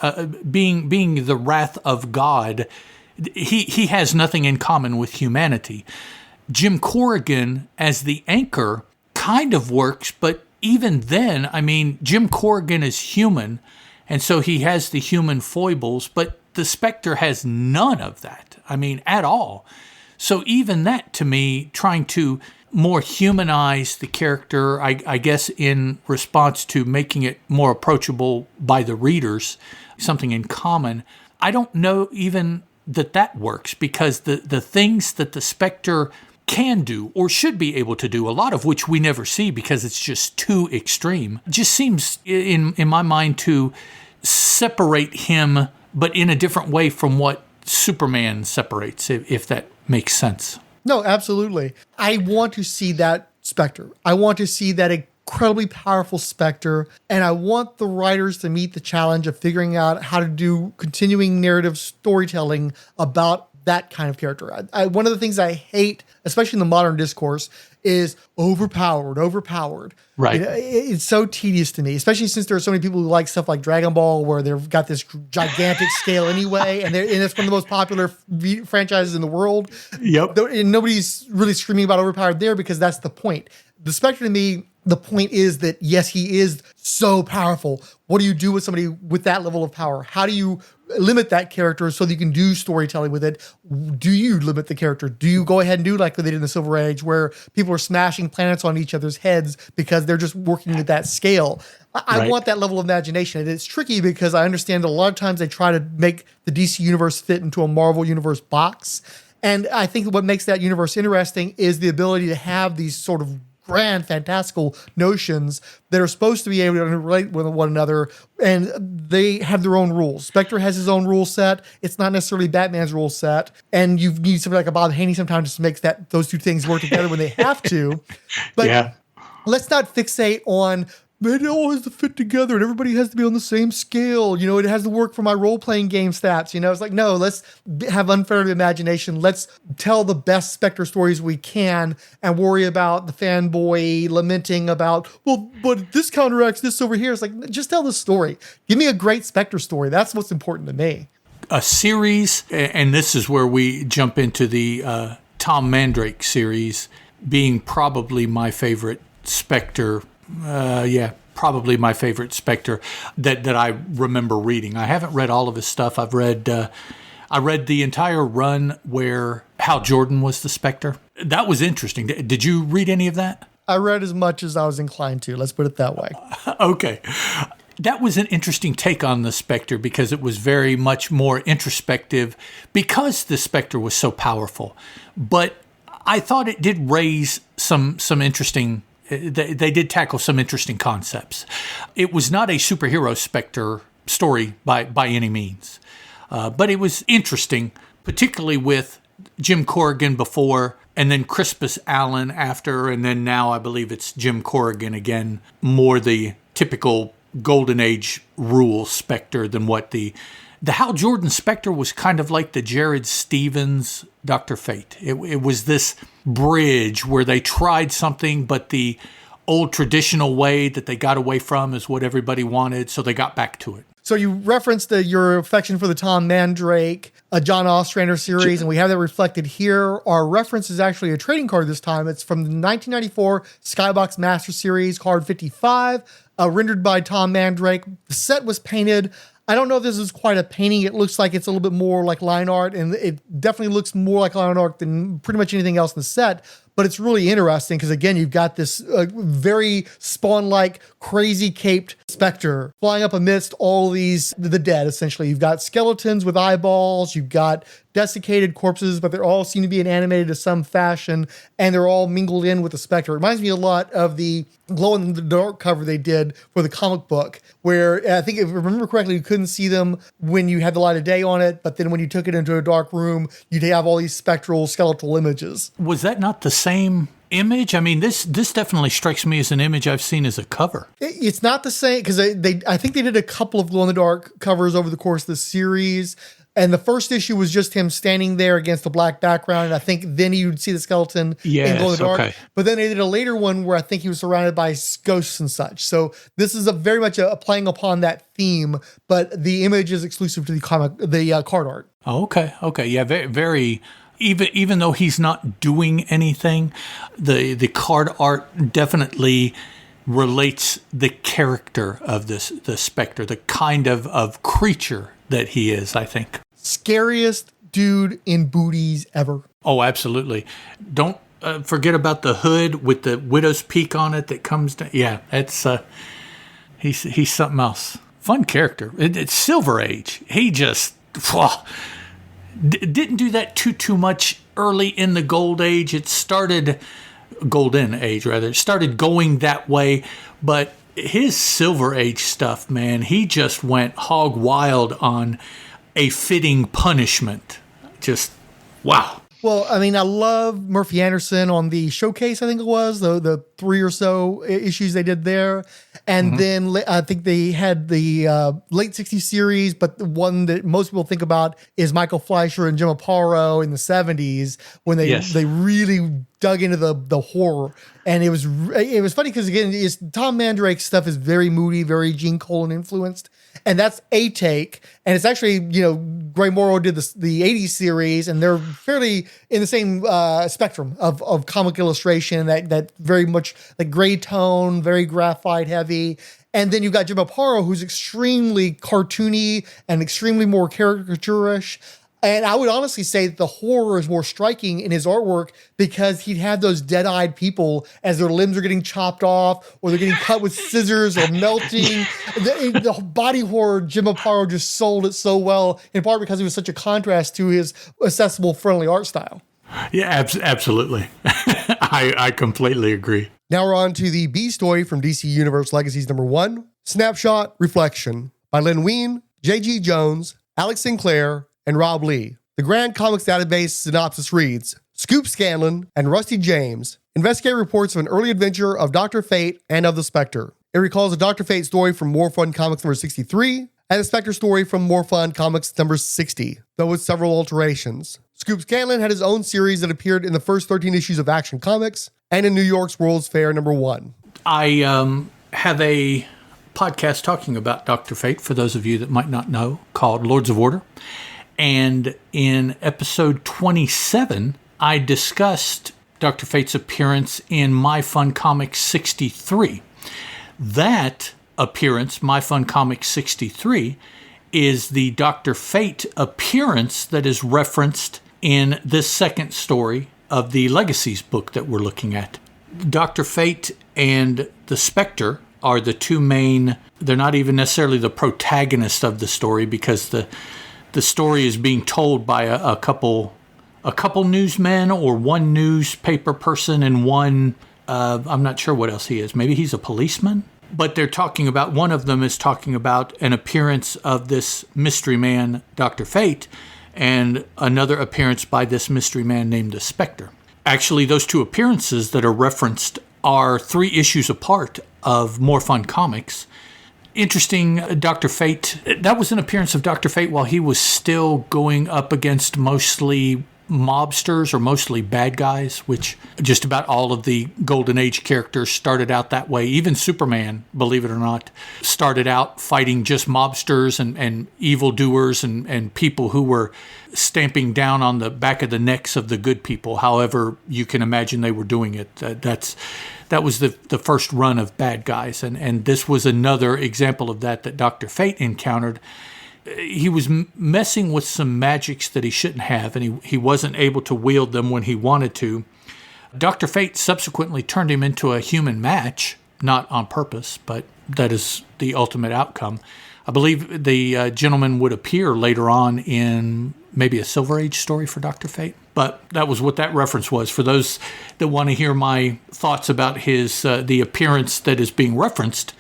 being the wrath of God, he has nothing in common with humanity. Jim Corrigan as the anchor kind of works, but even then, I mean, Jim Corrigan is human, and so he has the human foibles, but the Spectre has none of that. I mean, at all. So even that, to me, trying to more humanize the character, I guess in response to making it more approachable by the readers, something in common, I don't know even that works, because the things that the Spectre can do or should be able to do, a lot of which we never see because it's just too extreme, just seems in my mind to separate him, but in a different way from what Superman separates, if that makes sense. No, absolutely. I want to see that Spectre. I want to see that incredibly powerful Spectre, and I want the writers to meet the challenge of figuring out how to do continuing narrative storytelling about that kind of character. One of the things I hate, especially in the modern discourse, is overpowered. Right. It's so tedious to me, especially since there are so many people who like stuff like Dragon Ball, where they've got this gigantic scale anyway, and it's one of the most popular franchises in the world. Yep. And nobody's really screaming about overpowered there, because that's the point. The Spectre, to me, the point is that, yes, he is so powerful. What do you do with somebody with that level of power? How do you limit that character so that you can do storytelling with it? Do you limit the character? Do you go ahead and do like they did in the Silver Age, where people are smashing planets on each other's heads because they're just working at that scale? I want that level of imagination. And it's tricky because I understand a lot of times they try to make the DC universe fit into a Marvel universe box. And I think what makes that universe interesting is the ability to have these sort of grand, fantastical notions that are supposed to be able to relate with one another, and they have their own rules. Spectre has his own rule set. It's not necessarily Batman's rule set, and you need somebody like a Bob Haney sometimes to make those two things work together when they have to. But let's not fixate on, it all has to fit together and everybody has to be on the same scale. It has to work for my role-playing game stats. It's like, no, let's have unfettered imagination. Let's tell the best Spectre stories we can and worry about the fanboy lamenting about, well, but this counteracts this over here. It's like, just tell the story. Give me a great Spectre story. That's what's important to me. A series, and this is where we jump into the Tom Mandrake series, being probably my favorite Spectre. Probably my favorite Spectre that I remember reading. I haven't read all of his stuff. I read the entire run where Hal Jordan was the Spectre. That was interesting. Did you read any of that? I read as much as I was inclined to. Let's put it that way. Okay. That was an interesting take on the Spectre because it was very much more introspective because the Spectre was so powerful. But I thought it did raise some interesting, they did tackle some interesting concepts. It was not a superhero Spectre story by any means, but it was interesting, particularly with Jim Corrigan before, and then Crispus Allen after, and then now I believe it's Jim Corrigan again, more the typical Golden Age rule Spectre than what the Hal Jordan Spectre was kind of like the Jared Stevens Dr. Fate. It was this bridge where they tried something, but the old traditional way that they got away from is what everybody wanted, so they got back to it. So you referenced your affection for the Tom Mandrake, a John Ostrander series, and we have that reflected here. Our reference is actually a trading card this time. It's from the 1994 Skybox Master Series, card 55, rendered by Tom Mandrake. The set was painted. I don't know if this is quite a painting. It looks like it's a little bit more like line art, and it definitely looks more like line art than pretty much anything else in the set. But it's really interesting because, again, you've got this very Spawn-like, crazy-caped Spectre flying up amidst all these, the dead, essentially. You've got skeletons with eyeballs. You've got desiccated corpses, but they all seem to be animated to some fashion, and they're all mingled in with the Spectre. It reminds me a lot of the glow-in-the-dark cover they did for the comic book, where I think, if I remember correctly, you couldn't see them when you had the light of day on it, but then when you took it into a dark room, you'd have all these spectral, skeletal images. Was that not the same image? I mean, this definitely strikes me as an image I've seen as a cover. It's not the same, because I think they did a couple of glow-in-the-dark covers over the course of the series. And the first issue was just him standing there against a black background. And I think then you'd see the skeleton in glow in the dark. Okay. But then they did a later one where I think he was surrounded by ghosts and such. So this is very much a playing upon that theme, but the image is exclusive to the card art. Oh, okay. Okay. Yeah. Very, very, even though he's not doing anything, the card art definitely relates the character of the Spectre, the kind of creature that he is, I think. Scariest dude in booties ever. Oh, absolutely. Don't forget about the hood with the widow's peak on it that comes down. Yeah, it's he's something else. Fun character. It's Silver Age. He just didn't do that too much early in the Golden Age. It started going that way, but his Silver Age stuff, man, he just went hog wild on a fitting punishment. Just, wow. Well, I mean, I love Murphy Anderson on the Showcase, I think it was, the 3 or so issues they did there. And then I think they had the late 60s series, but the one that most people think about is Michael Fleischer and Jim Aparo in the 70s when they really dug into the horror. And it was funny because, again, Tom Mandrake's stuff is very moody, very Gene Colan influenced. And that's a take. And it's actually, Gray Morrow did the 80s series, and they're fairly in the same spectrum of comic illustration, that very much like gray tone, very graphite heavy. And then you've got Jim Aparo, who's extremely cartoony and extremely more caricaturish. And I would honestly say that the horror is more striking in his artwork because he'd have those dead-eyed people as their limbs are getting chopped off or they're getting cut with scissors or melting. The body horror, Jim Aparo just sold it so well, in part because he was such a contrast to his accessible, friendly art style. Yeah, absolutely. I completely agree. Now we're on to the B story from DC Universe Legacies #1, Snapshot Reflection by Len Wein, J.G. Jones, Alex Sinclair, and Rob Lee. The Grand Comics Database synopsis reads, Scoop Scanlon and Rusty James investigate reports of an early adventure of Dr. Fate and of the Spectre. It recalls a Dr. Fate story from More Fun Comics number 63 and a Spectre story from More Fun Comics number 60, though with several alterations. Scoop Scanlon had his own series that appeared in the first 13 issues of Action Comics and in New York's World's Fair #1. I have a podcast talking about Dr. Fate, for those of you that might not know, called Lords of Order. And in episode 27, I discussed Dr. Fate's appearance in My Fun Comics 63. That appearance, My Fun Comics 63, is the Dr. Fate appearance that is referenced in this second story of the Legacies book that we're looking at. Dr. Fate and the Spectre are the two main. They're not even necessarily the protagonist of the story, because the story is being told by a couple newsmen, or one newspaper person, and one, I'm not sure what else he is. Maybe he's a policeman. But they're talking about, one of them is talking about an appearance of this mystery man, Dr. Fate, and another appearance by this mystery man named the Spectre. Actually, those two appearances that are referenced are 3 issues apart of More Fun Comics. Interesting, Dr. Fate, that was an appearance of Dr. Fate while he was still going up against mostly mobsters, or mostly bad guys, which just about all of the Golden Age characters started out that way. Even Superman, believe it or not, started out fighting just mobsters and evildoers and people who were stamping down on the back of the necks of the good people, however you can imagine they were doing it. That was the first run of bad guys, and this was another example of that Dr. Fate encountered. He was messing with some magics that he shouldn't have, and he wasn't able to wield them when he wanted to. Dr. Fate subsequently turned him into a human match, not on purpose, but that is the ultimate outcome. I believe the gentleman would appear later on in maybe a Silver Age story for Dr. Fate. But that was what that reference was. For those that want to hear my thoughts about his the appearance that is being referenced,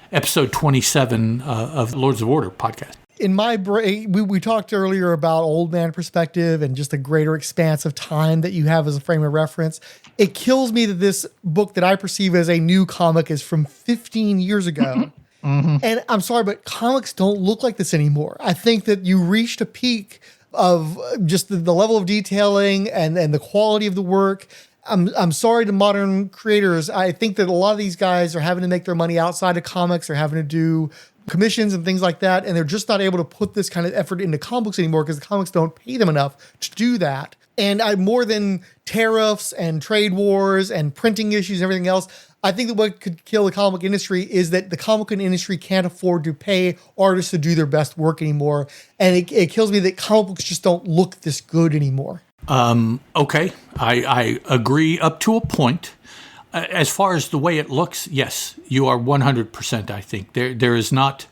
episode 27 of Lords of Order podcast. In my brain, we talked earlier about old man perspective and just a greater expanse of time that you have as a frame of reference. It kills me that this book that I perceive as a new comic is from 15 years ago. Mm-hmm. And I'm sorry, but comics don't look like this anymore. I think that you reached a peak of just the level of detailing and the quality of the work. I'm sorry to modern creators. I think that a lot of these guys are having to make their money outside of comics. They're having to do commissions and things like that, and they're just not able to put this kind of effort into comic books anymore because the comics don't pay them enough to do that. And more than tariffs and trade wars and printing issues and everything else, I think that what could kill the comic industry is that the comic industry can't afford to pay artists to do their best work anymore. And it kills me that comic books just don't look this good anymore. Okay, I agree up to a point. As far as the way it looks, yes, you are 100%, I think. There is not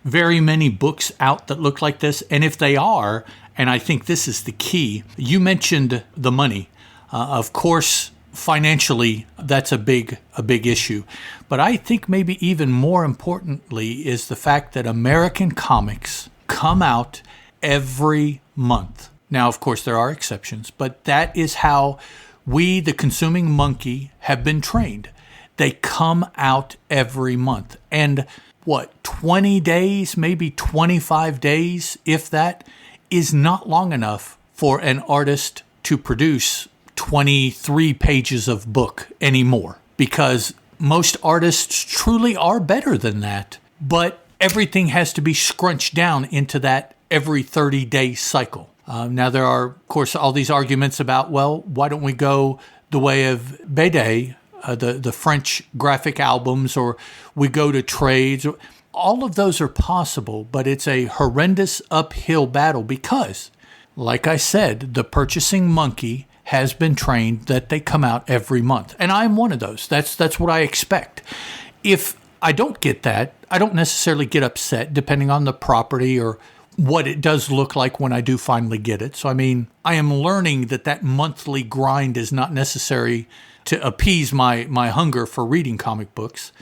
very many books out that look like this. And if they are, and I think this is the key, you mentioned the money. Of course, financially, that's a big issue. But I think maybe even more importantly is the fact that American comics come out every month. Now, of course, there are exceptions, but that is how we, the consuming monkey, have been trained. They come out every month. And 20 days, maybe 25 days, if that, is not long enough for an artist to produce 23 pages of book anymore. Because most artists truly are better than that. But everything has to be scrunched down into that every 30-day cycle. Now, there are, of course, all these arguments about, well, why don't we go the way of BD, the French graphic albums, or we go to trades. All of those are possible, but it's a horrendous uphill battle because, like I said, the purchasing monkey has been trained that they come out every month. And I'm one of those. That's what I expect. If I don't get that, I don't necessarily get upset, depending on the property or what it does look like when I do finally get it. So, I mean, I am learning that monthly grind is not necessary to appease my hunger for reading comic books.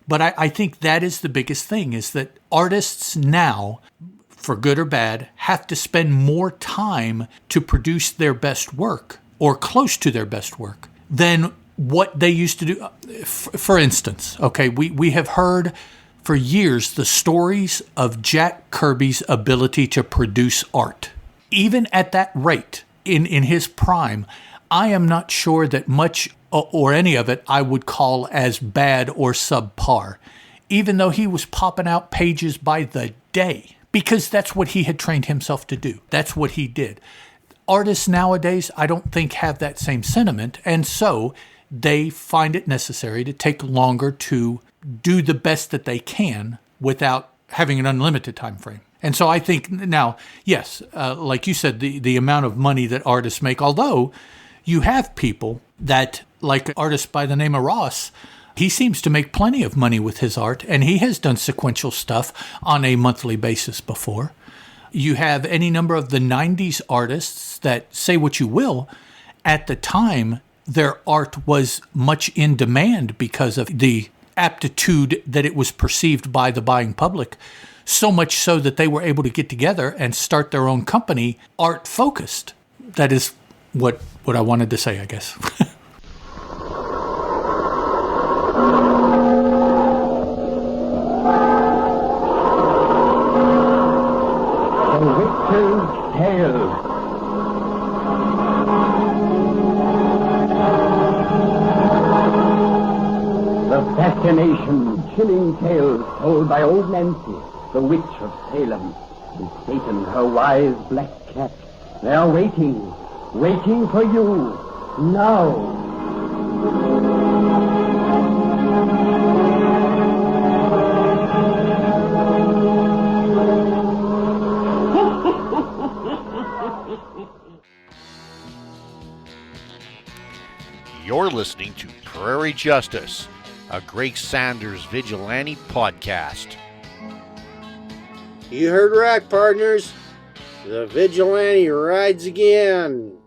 But I think that is the biggest thing, is that artists now, for good or bad, have to spend more time to produce their best work, or close to their best work, than what they used to do. For instance, okay, we have heard for years the stories of Jack Kirby's ability to produce art. Even at that rate, in his prime, I am not sure that much or any of it I would call as bad or subpar, even though he was popping out pages by the day, because that's what he had trained himself to do. That's what he did. Artists nowadays, I don't think, have that same sentiment, and so they find it necessary to take longer to do the best that they can without having an unlimited time frame. And so I think now, yes, like you said, the amount of money that artists make, although you have people that, like artists by the name of Ross, He seems to make plenty of money with his art, and he has done sequential stuff on a monthly basis before. You have any number of the 90s artists that, say what you will, at the time, their art was much in demand because of the aptitude that it was perceived by the buying public, so much so that they were able to get together and start their own company, art-focused. That is what I wanted to say, I guess. Fascination, chilling tales told by old Nancy, the witch of Salem, and Satan, her wise black cat. They are waiting for you, now. You're listening to Prairie Justice, a Greg Sanders vigilante podcast. You heard right, partners. The vigilante rides again.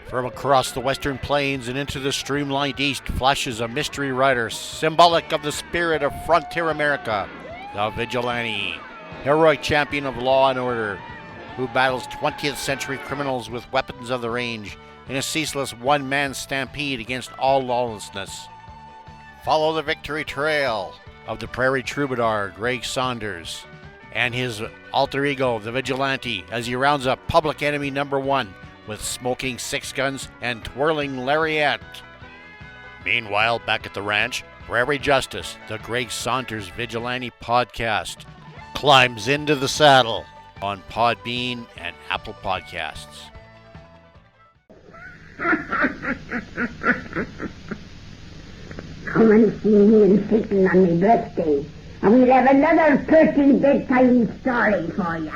From across the western plains and into the streamlined east flashes a mystery rider symbolic of the spirit of frontier America, the vigilante, heroic champion of law and order, who battles 20th century criminals with weapons of the range in a ceaseless one-man stampede against all lawlessness. Follow the victory trail of the prairie troubadour Greg Saunders and his alter ego, the vigilante, as he rounds up public enemy number one with smoking six guns and twirling lariat. Meanwhile, back at the ranch, Prairie Justice, the Greg Saunders Vigilante podcast, climbs into the saddle on Podbean and Apple Podcasts. Come and see me and Satan on my birthday, and we'll have another pretty bedtime story for you.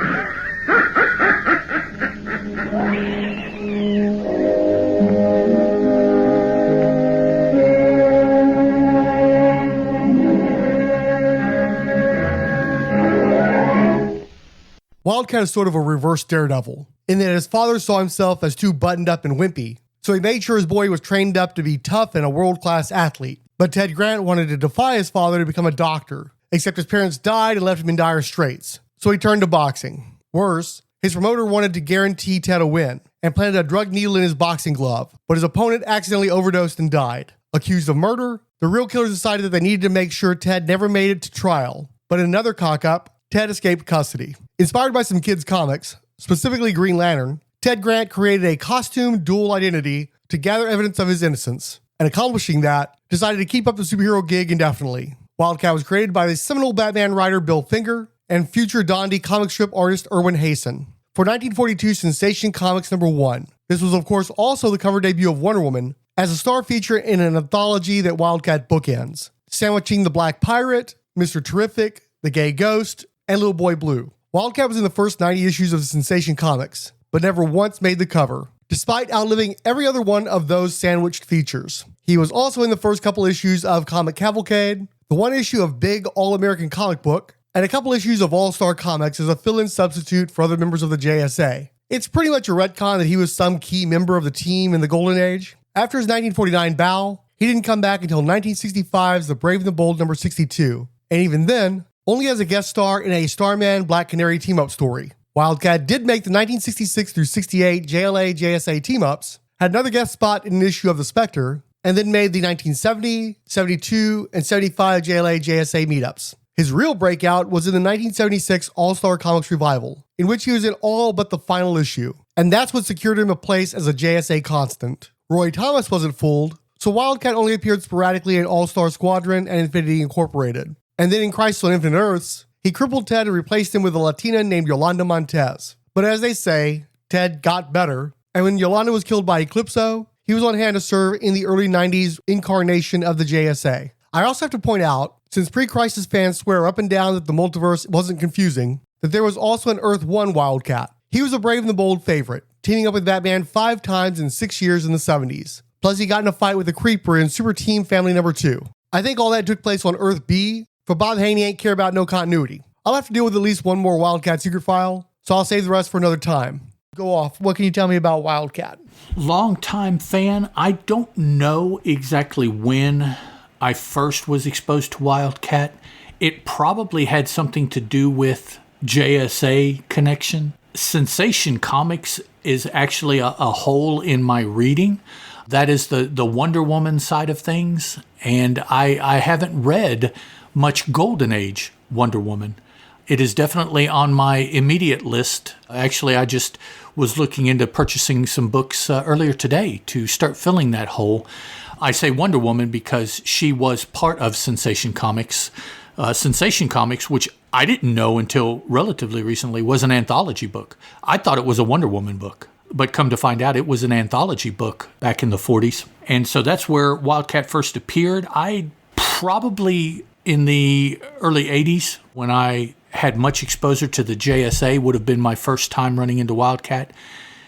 Wildcat is sort of a reverse Daredevil, in that his father saw himself as too buttoned up and wimpy, so he made sure his boy was trained up to be tough and a world-class athlete. But Ted Grant wanted to defy his father to become a doctor, except his parents died and left him in dire straits, so he turned to boxing. Worse, his promoter wanted to guarantee Ted a win, and planted a drug needle in his boxing glove, but his opponent accidentally overdosed and died. Accused of murder, the real killers decided that they needed to make sure Ted never made it to trial, but in another cock-up, Ted escaped custody. Inspired by some kids' comics, specifically Green Lantern, Ted Grant created a costume dual identity to gather evidence of his innocence, and accomplishing that, decided to keep up the superhero gig indefinitely. Wildcat was created by the seminal Batman writer Bill Finger and future Dondi comic strip artist Erwin Hasen for 1942 Sensation Comics #1. This was, of course, also the cover debut of Wonder Woman as a star feature in an anthology that Wildcat bookends, sandwiching the Black Pirate, Mr. Terrific, the Gay Ghost, and Little Boy Blue. Wildcat was in the first 90 issues of Sensation Comics, but never once made the cover, despite outliving every other one of those sandwiched features. He was also in the first couple issues of Comic Cavalcade, the one issue of Big All-American Comic Book, and a couple issues of All-Star Comics as a fill-in substitute for other members of the JSA. It's pretty much a retcon that he was some key member of the team in the Golden Age. After his 1949 bow, he didn't come back until 1965's The Brave and the Bold #62, and even then, only as a guest star in a Starman Black Canary team-up story. Wildcat did make the 1966 through 68 JLA-JSA team-ups, had another guest spot in an issue of the Spectre, and then made the 1970, 72, and 75 JLA-JSA meetups. His real breakout was in the 1976 All-Star Comics Revival, in which he was in all but the final issue, and that's what secured him a place as a JSA constant. Roy Thomas wasn't fooled, so Wildcat only appeared sporadically in All-Star Squadron and Infinity Incorporated. And then in Crisis on Infinite Earths, he crippled Ted and replaced him with a Latina named Yolanda Montez. But as they say, Ted got better, and when Yolanda was killed by Eclipso, he was on hand to serve in the early 90s incarnation of the JSA. I also have to point out, since pre-Crisis fans swear up and down that the multiverse wasn't confusing, that there was also an Earth 1 Wildcat. He was a Brave and the Bold favorite, teaming up with Batman 5 times in 6 years in the 70s. Plus, he got in a fight with the Creeper in Super Team Family number 2. I think all that took place on Earth B, for Bob Haney ain't care about no continuity. I'll have to deal with at least one more Wildcat secret file, so I'll save the rest for another time. Go off. What can you tell me about Wildcat? Longtime fan. I don't know exactly when I first was exposed to Wildcat. It probably had something to do with JSA connection. Sensation Comics is actually a hole in my reading. That is the Wonder Woman side of things. And I haven't read much Golden Age Wonder Woman. It is definitely on my immediate list. Actually, I just was looking into purchasing some books earlier today to start filling that hole. I say Wonder Woman because she was part of Sensation Comics. Sensation Comics, which I didn't know until relatively recently, was an anthology book. I thought it was a Wonder Woman book, but come to find out it was an anthology book back in the 40s. And so that's where Wildcat first appeared. I probably in the early 80s, when I had much exposure to the JSA, would have been my first time running into Wildcat.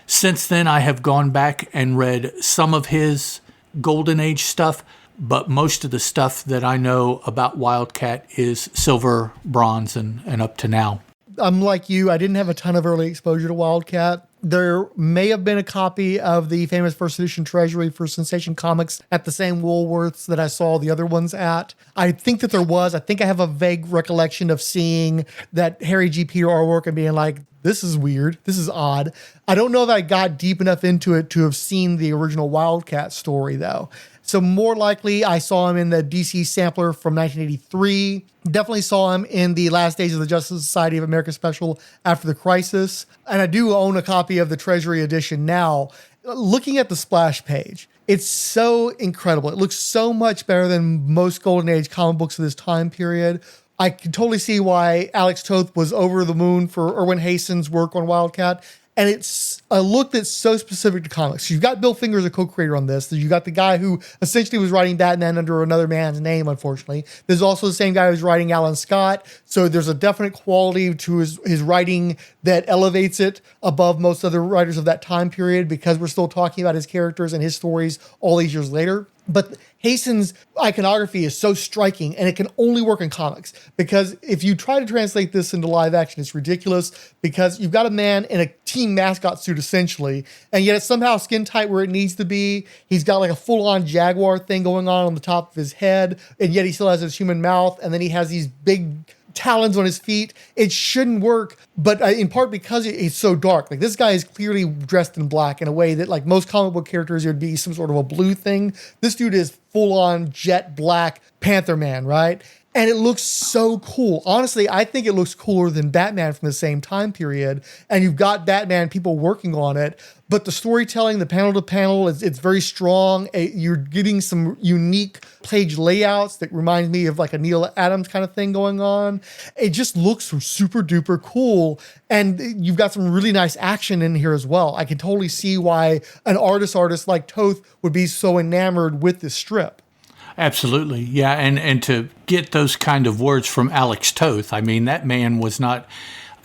Since then, I have gone back and read some of his Golden Age stuff, but most of the stuff that I know about Wildcat is Silver, Bronze, and up to now. I'm like you. I didn't have a ton of early exposure to Wildcat. There may have been a copy of the famous first edition Treasury for Sensation Comics at the same Woolworths that I saw the other ones at. I think that there was. I think I have a vague recollection of seeing that Harry G. Peter artwork and being like, this is weird. This is odd. I don't know that I got deep enough into it to have seen the original Wildcat story, though. So more likely, I saw him in the DC Sampler from 1983. Definitely saw him in the Last Days of the Justice Society of America special After the Crisis. And I do own a copy of the Treasury edition now. Looking at the splash page, it's so incredible. It looks so much better than most Golden Age comic books of this time period. I can totally see why Alex Toth was over the moon for Erwin Hastings' work on Wildcat. And it's a look that's so specific to comics. You've got Bill Finger as a co-creator on this. You got the guy who essentially was writing Batman under another man's name, unfortunately. There's also the same guy who's writing Alan Scott. So there's a definite quality to his writing that elevates it above most other writers of that time period, because we're still talking about his characters and his stories all these years later. But Hastings' iconography is so striking, and it can only work in comics, because if you try to translate this into live action, it's ridiculous, because you've got a man in a team mascot suit, essentially, and yet it's somehow skin tight where it needs to be. He's got like a full-on jaguar thing going on the top of his head, and yet he still has his human mouth, and then he has these big talons on his feet. It shouldn't work, but in part because it's so dark. Like, this guy is clearly dressed in black in a way that, like, most comic book characters, it would be some sort of a blue thing. This dude is full-on jet black Panther Man, right? And it looks so cool. Honestly, I think it looks cooler than Batman from the same time period. And you've got Batman people working on it, but the storytelling, the panel to panel, it's very strong. You're getting some unique page layouts that remind me of like a Neil Adams kind of thing going on. It just looks super duper cool. And you've got some really nice action in here as well. I can totally see why an artist like Toth would be so enamored with this strip. Absolutely. Yeah. And to get those kind of words from Alex Toth, I mean, that man was not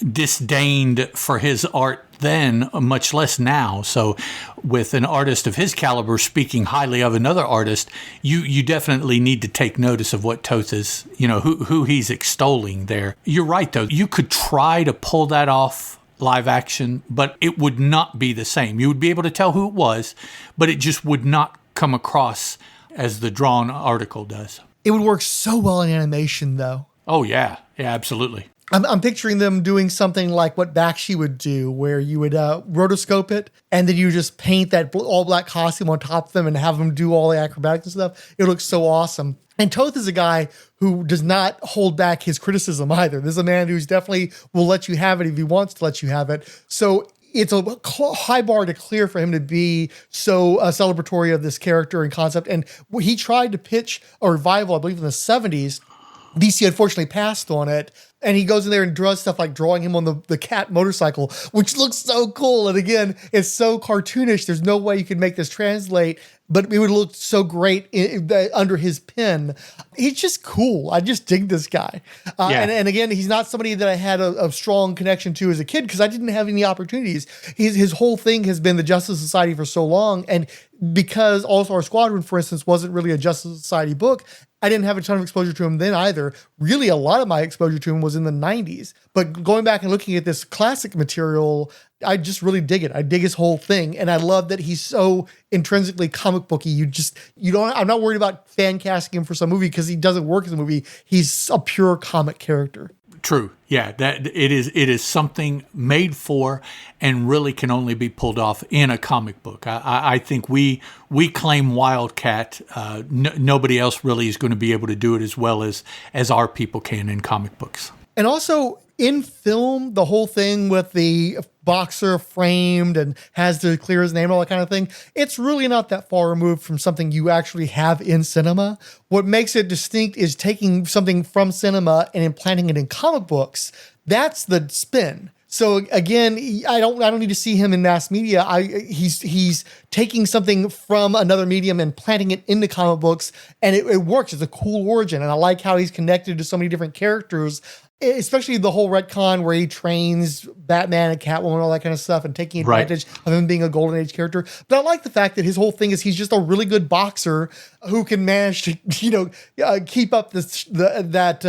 disdained for his art then, much less now. So with an artist of his caliber speaking highly of another artist, you definitely need to take notice of what Toth is, who he's extolling there. You're right, though. You could try to pull that off live action, but it would not be the same. You would be able to tell who it was, but it just would not come across as the drawn article does. It would work so well in animation, though. Oh, yeah. Yeah, absolutely. I'm picturing them doing something like what Bakshi would do, where you would rotoscope it, and then you just paint that all-black costume on top of them and have them do all the acrobatics and stuff. It looks so awesome. And Toth is a guy who does not hold back his criticism either. This is a man who's definitely will let you have it if he wants to let you have it. So it's a high bar to clear for him to be so celebratory of this character and concept. And he tried to pitch a revival, I believe, in the 70s. DC unfortunately passed on it. And he goes in there and draws stuff like drawing him on the cat motorcycle, which looks so cool. And again, it's so cartoonish. There's no way you could make this translate, but it would look so great under his pen. He's just cool. I just dig this guy. And again, he's not somebody that I had a strong connection to as a kid because I didn't have any opportunities. His whole thing has been the Justice Society for so long. And because All-Star Squadron, for instance, wasn't really a Justice Society book, I didn't have a ton of exposure to him then either. Really, a lot of my exposure to him was in the 90s. But going back and looking at this classic material, I just really dig it. I dig his whole thing. And I love that he's so intrinsically comic booky. I'm not worried about fan casting him for some movie because he doesn't work as a movie. He's a pure comic character. True. Yeah, that it is something made for and really can only be pulled off in a comic book. I think we claim Wildcat. Nobody else really is going to be able to do it as well as our people can in comic books. And also in film, the whole thing with the boxer framed and has to clear his name and all that kind of thing, it's really not that far removed from something you actually have in cinema. What makes it distinct is taking something from cinema and implanting it in comic books. That's the spin. So again, I don't need to see him in mass media. He's taking something from another medium and planting it into comic books, and it works. It's a cool origin, and I like how he's connected to so many different characters, especially the whole retcon where he trains Batman and Catwoman, all that kind of stuff, and taking advantage of him being a Golden Age character. But I like the fact that his whole thing is he's just a really good boxer who can manage to, keep up that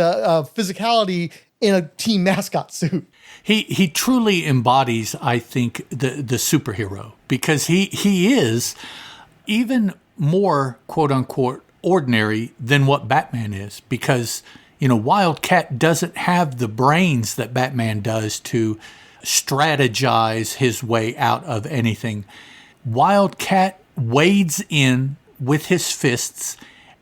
physicality in a team mascot suit. He truly embodies, I think, the superhero, because he is even more quote unquote ordinary than what Batman is, because Wildcat doesn't have the brains that Batman does to strategize his way out of anything. Wildcat wades in with his fists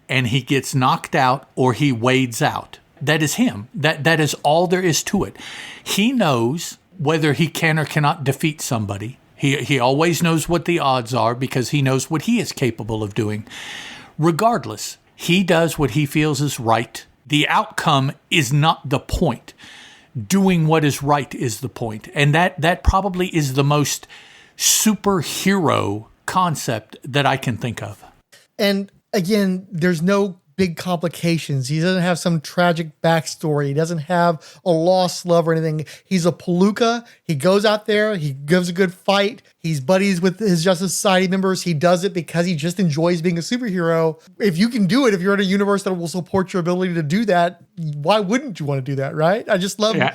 and he gets knocked out or he wades out. That is him. That is all there is to it. He knows whether he can or cannot defeat somebody. He always knows what the odds are because he knows what he is capable of doing. Regardless, he does what he feels is right. The outcome is not the point. Doing what is right is the point. And that probably is the most superhero concept that I can think of. And again, there's no big complications. He doesn't have some tragic backstory. He doesn't have a lost love or anything. He's a palooka. He goes out there. He gives a good fight. He's buddies with his Justice Society members. He does it because he just enjoys being a superhero. If you can do it, if you're in a universe that will support your ability to do that, why wouldn't you want to do that, right? I just love, I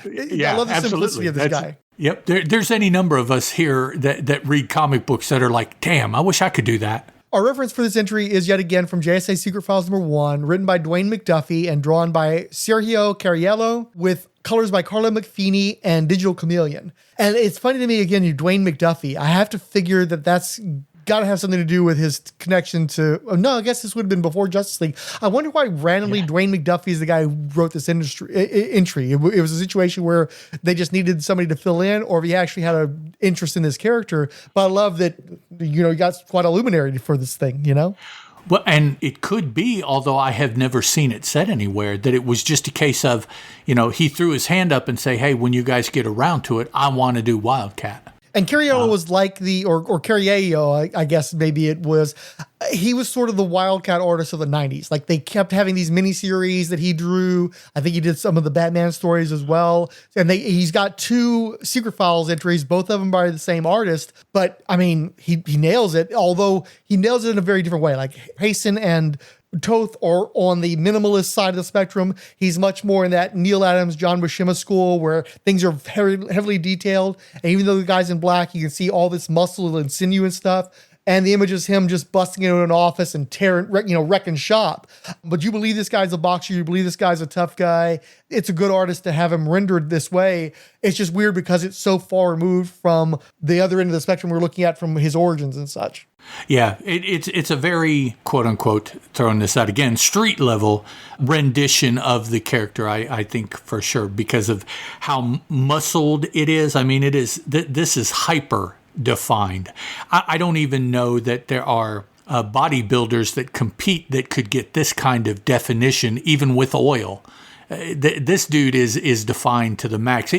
love the simplicity of this guy. Yep. There's any number of us here that read comic books that are like, damn, I wish I could do that. Our reference for this entry is yet again from JSA Secret Files #1, written by Dwayne McDuffie and drawn by Sergio Cariello, with colors by Carla McWeeney and Digital Chameleon. And it's funny to me, again, Dwayne McDuffie. I have to figure that's got to have something to do with his connection to... Oh, no, I guess this would have been before Justice League. I wonder why randomly Dwayne McDuffie is the guy who wrote this entry. It was a situation where they just needed somebody to fill in, or if he actually had an interest in this character. But I love that, he got quite a luminary for this thing, Well, and it could be, although I have never seen it said anywhere, that it was just a case of, he threw his hand up and say, hey, when you guys get around to it, I want to do Wildcat. And Cariello was like or Cariello, I guess maybe it was, he was sort of the Wildcat artist of the 90s. Like they kept having these miniseries that he drew. I think he did some of the Batman stories as well. And he's got 2 Secret Files entries, both of them by the same artist. But I mean, he nails it, although he nails it in a very different way. Like Payson and Toth are on the minimalist side of the spectrum. He's much more in that Neil Adams, John Buscema school where things are very heavily detailed. And even though the guy's in black, you can see all this muscle and sinew and stuff. And the image is him just busting into an office and wrecking shop. But you believe this guy's a boxer. You believe this guy's a tough guy. It's a good artist to have him rendered this way. It's just weird because it's so far removed from the other end of the spectrum we're looking at from his origins and such. Yeah, it's a very, quote unquote, throwing this out again, street level rendition of the character, I think for sure, because of how muscled it is. I mean, this is hyper defined. I don't even know that there are bodybuilders that compete that could get this kind of definition, even with oil. This dude is defined to the max.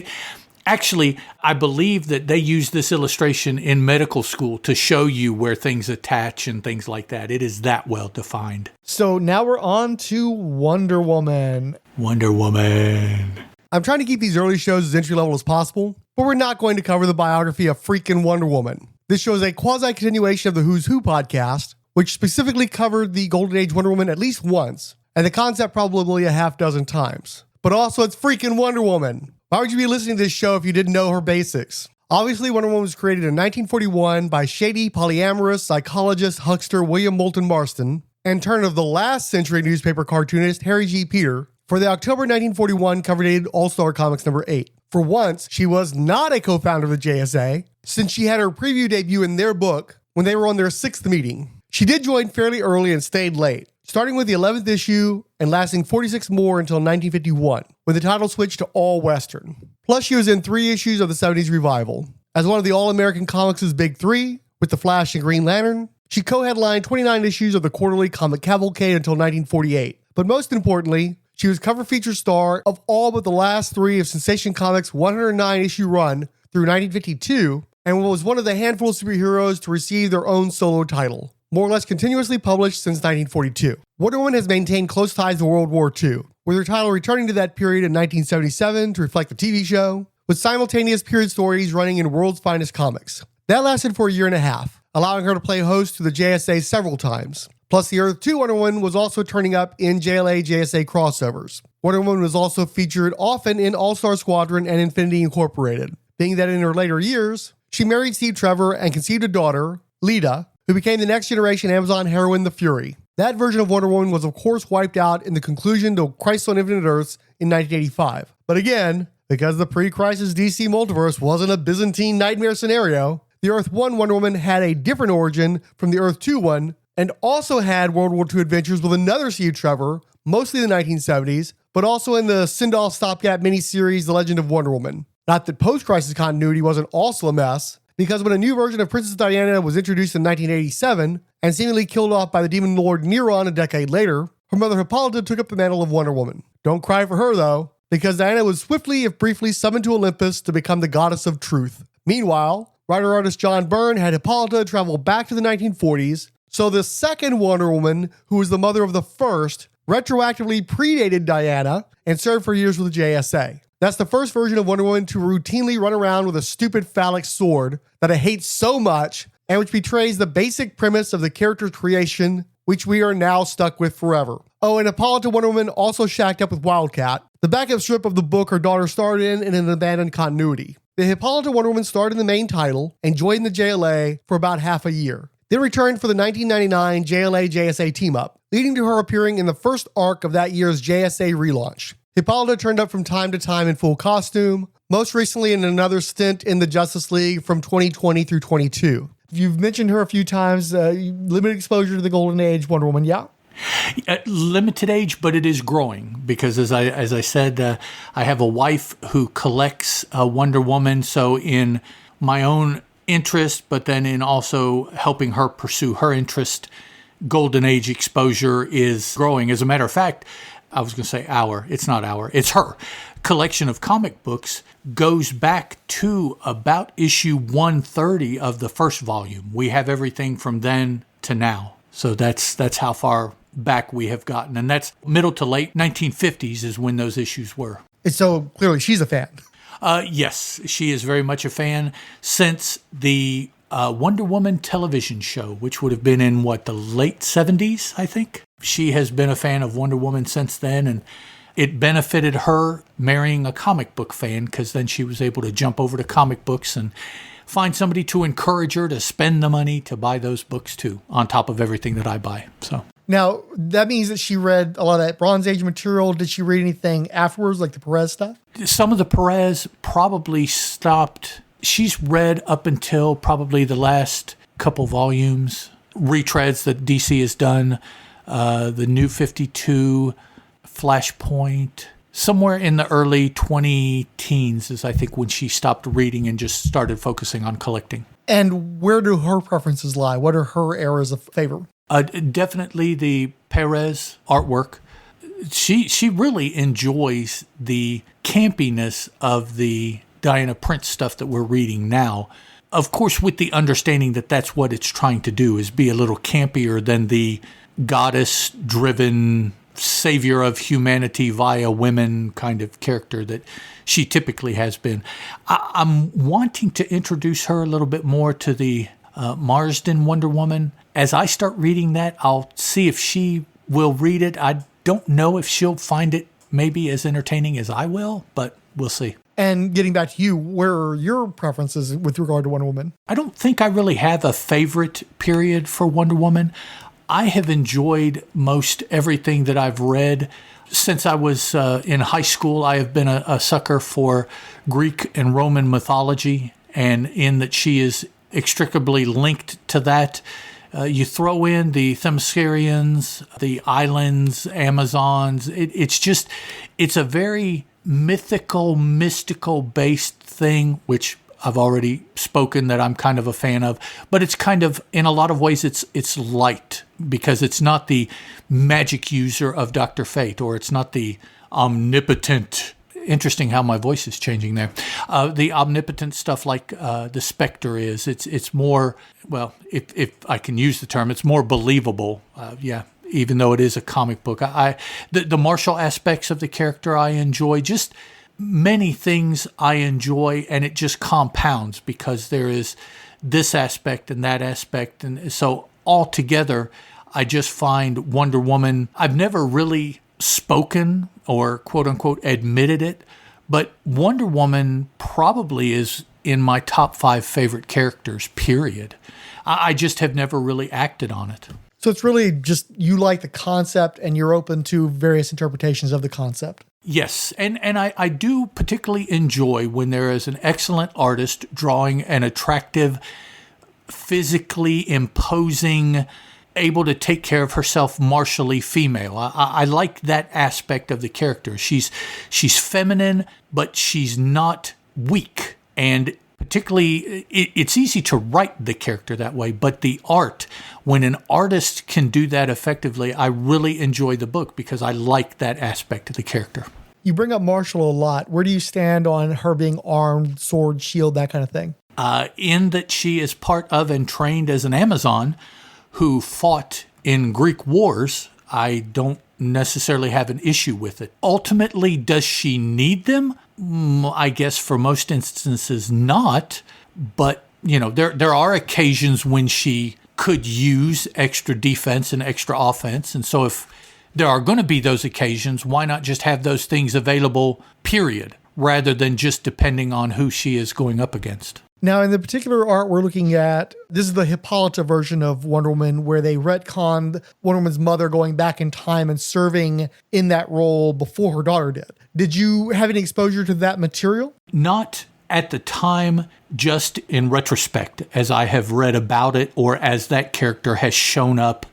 Actually, I believe that they use this illustration in medical school to show you where things attach and things like that. It is that well defined. So now we're on to Wonder Woman. Wonder Woman. I'm trying to keep these early shows as entry level as possible, but we're not going to cover the biography of freaking Wonder Woman. This show is a quasi-continuation of the Who's Who podcast, which specifically covered the Golden Age Wonder Woman at least once, and the concept probably a half dozen times. But also, it's freaking Wonder Woman. Why would you be listening to this show if you didn't know her basics? Obviously, Wonder Woman was created in 1941 by shady, polyamorous psychologist huckster William Moulton Marston, and turn of the last century newspaper cartoonist Harry G. Peter, for the October 1941 cover-dated All-Star Comics number 8. For once, she was not a co-founder of the JSA, since she had her preview debut in their book when they were on their 6th meeting. She did join fairly early and stayed late, starting with the 11th issue and lasting 46 more until 1951, when the title switched to All Western. Plus, she was in 3 issues of the 70s revival. As one of the All-American Comics' Big Three, with The Flash and Green Lantern, she co-headlined 29 issues of the quarterly comic Cavalcade until 1948. But most importantly, she was cover feature star of all but the last 3 of Sensation Comics' 109-issue run through 1952, and was one of the handful of superheroes to receive their own solo title, more or less continuously published since 1942. Wonder Woman has maintained close ties to World War II, with her title returning to that period in 1977 to reflect the TV show, with simultaneous period stories running in World's Finest Comics. That lasted for a year and a half, allowing her to play host to the JSA several times. Plus, the Earth 2 Wonder Woman was also turning up in JLA-JSA crossovers. Wonder Woman was also featured often in All-Star Squadron and Infinity Incorporated, being that in her later years, she married Steve Trevor and conceived a daughter, Lita, who became the next generation Amazon heroine, the Fury. That version of Wonder Woman was of course wiped out in the conclusion to Crisis on Infinite Earths in 1985. But again, because the pre-crisis DC multiverse wasn't a Byzantine nightmare scenario, the Earth 1 Wonder Woman had a different origin from the Earth 2 one, and also had World War II adventures with another Steve Trevor, mostly in the 1970s, but also in the Sindall Stopgap miniseries The Legend of Wonder Woman. Not that post-crisis continuity wasn't also a mess, because when a new version of Princess Diana was introduced in 1987 and seemingly killed off by the demon lord Neron a decade later, her mother Hippolyta took up the mantle of Wonder Woman. Don't cry for her though, because Diana was swiftly, if briefly, summoned to Olympus to become the goddess of truth. Meanwhile, writer-artist John Byrne had Hippolyta travel back to the 1940s, so the second Wonder Woman, who was the mother of the first, retroactively predated Diana and served for years with the JSA. That's the first version of Wonder Woman to routinely run around with a stupid phallic sword that I hate so much, and which betrays the basic premise of the character's creation, which we are now stuck with forever. Oh, and Hippolyta Wonder Woman also shacked up with Wildcat, the backup strip of the book her daughter starred in an abandoned continuity. The Hippolyta Wonder Woman starred in the main title and joined the JLA for about half a year. Then returned for the 1999 JLA-JSA team-up, leading to her appearing in the first arc of that year's JSA relaunch. Hippolyta turned up from time to time in full costume, most recently in another stint in the Justice League from 2020 through 22. You've mentioned her a few times, limited exposure to the Golden Age Wonder Woman, yeah? Limited age, but it is growing because, as I said, I have a wife who collects Wonder Woman, so in my own interest, but then in also helping her pursue her interest, Golden Age exposure is growing. As a matter of fact, I was going to say it's her collection of comic books goes back to about issue 130 of the first volume. We have everything from then to now. So that's how far back we have gotten. And that's middle to late 1950s is when those issues were. And so clearly she's a fan. Yes, she is very much a fan since the Wonder Woman television show, which would have been in, the late 70s, I think. She has been a fan of Wonder Woman since then, and it benefited her marrying a comic book fan because then she was able to jump over to comic books and find somebody to encourage her to spend the money to buy those books too, on top of everything that I buy. So now, that means that she read a lot of that Bronze Age material. Did she read anything afterwards, like the Perez stuff? Some of the Perez probably stopped. She's read up until probably the last couple volumes, retreads that DC has done, the New 52, Flashpoint. Somewhere in the early 20-teens is, I think, when she stopped reading and just started focusing on collecting. And where do her preferences lie? What are her areas of favor? Definitely the Perez artwork. she really enjoys the campiness of the Diana Prince stuff that we're reading now. Of course, with the understanding that that's what it's trying to do, is be a little campier than the goddess-driven savior of humanity via women kind of character that she typically has been. I'm wanting to introduce her a little bit more to the Marsden Wonder Woman. As I start reading that, I'll see if she will read it. I don't know if she'll find it maybe as entertaining as I will, but we'll see. And getting back to you, where are your preferences with regard to Wonder Woman? I don't think I really have a favorite period for Wonder Woman. I have enjoyed most everything that I've read. Since I was in high school, I have been a sucker for Greek and Roman mythology, and in that she is inextricably linked to that. You throw in the Themyscians, the islands, Amazons. It's a very mythical, mystical-based thing, which I've already spoken that I'm kind of a fan of. But it's kind of, in a lot of ways, it's light, because it's not the magic user of Dr. Fate, or it's not the omnipotent. Interesting how my voice is changing there. The omnipotent stuff like the Spectre is. It's more, well, if I can use the term, it's more believable. Even though it is a comic book. The martial aspects of the character I enjoy. Just many things I enjoy, and it just compounds because there is this aspect and that aspect. And so altogether, I just find Wonder Woman, I've never really spoken or quote-unquote admitted it, but Wonder Woman probably is in my top 5 favorite characters, period. I just have never really acted on it. So it's really just you like the concept and you're open to various interpretations of the concept. Yes, and I do particularly enjoy when there is an excellent artist drawing an attractive, physically imposing, able to take care of herself martially female. I like that aspect of the character. She's feminine, but she's not weak. And particularly, it's easy to write the character that way, but the art, when an artist can do that effectively, I really enjoy the book because I like that aspect of the character. You bring up martial a lot. Where do you stand on her being armed, sword, shield, that kind of thing? In that she is part of and trained as an Amazon who fought in Greek wars, I don't necessarily have an issue with it. Ultimately, does she need them? I guess for most instances not, but there are occasions when she could use extra defense and extra offense, and so if there are going to be those occasions, why not just have those things available, period, rather than just depending on who she is going up against. Now, in the particular art we're looking at, this is the Hippolyta version of Wonder Woman, where they retconned Wonder Woman's mother going back in time and serving in that role before her daughter did. Did you have any exposure to that material? Not at the time, just in retrospect, as I have read about it or as that character has shown up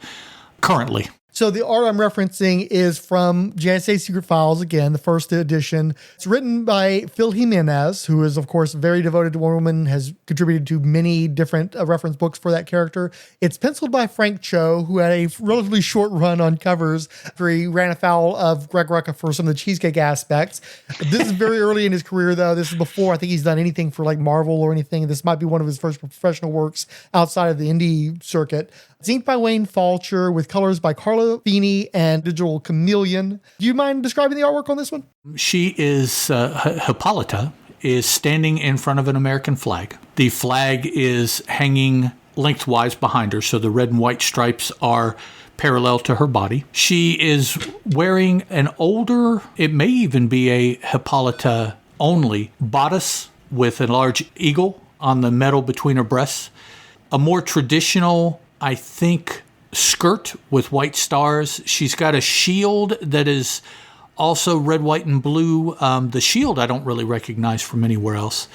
currently. So the art I'm referencing is from JSA Secret Files, again, the first edition. It's written by Phil Jimenez, who is, of course, very devoted to Wonder Woman, has contributed to many different reference books for that character. It's penciled by Frank Cho, who had a relatively short run on covers after he ran afoul of Greg Rucka for some of the Cheesecake aspects. This is very early in his career, though. This is before I think he's done anything for like Marvel or anything. This might be one of his first professional works outside of the indie circuit. It's inked by Wayne Faucher with colors by Carla Feeney and Digital Chameleon. Do you mind describing the artwork on this one? She is, Hippolyta is standing in front of an American flag. The flag is hanging lengthwise behind her, so the red and white stripes are parallel to her body. She is wearing an older, it may even be a Hippolyta only, bodice with a large eagle on the metal between her breasts. A more traditional, I think, skirt with white stars. She's got a shield that is also red, white, and blue. The shield I don't really recognize from anywhere else.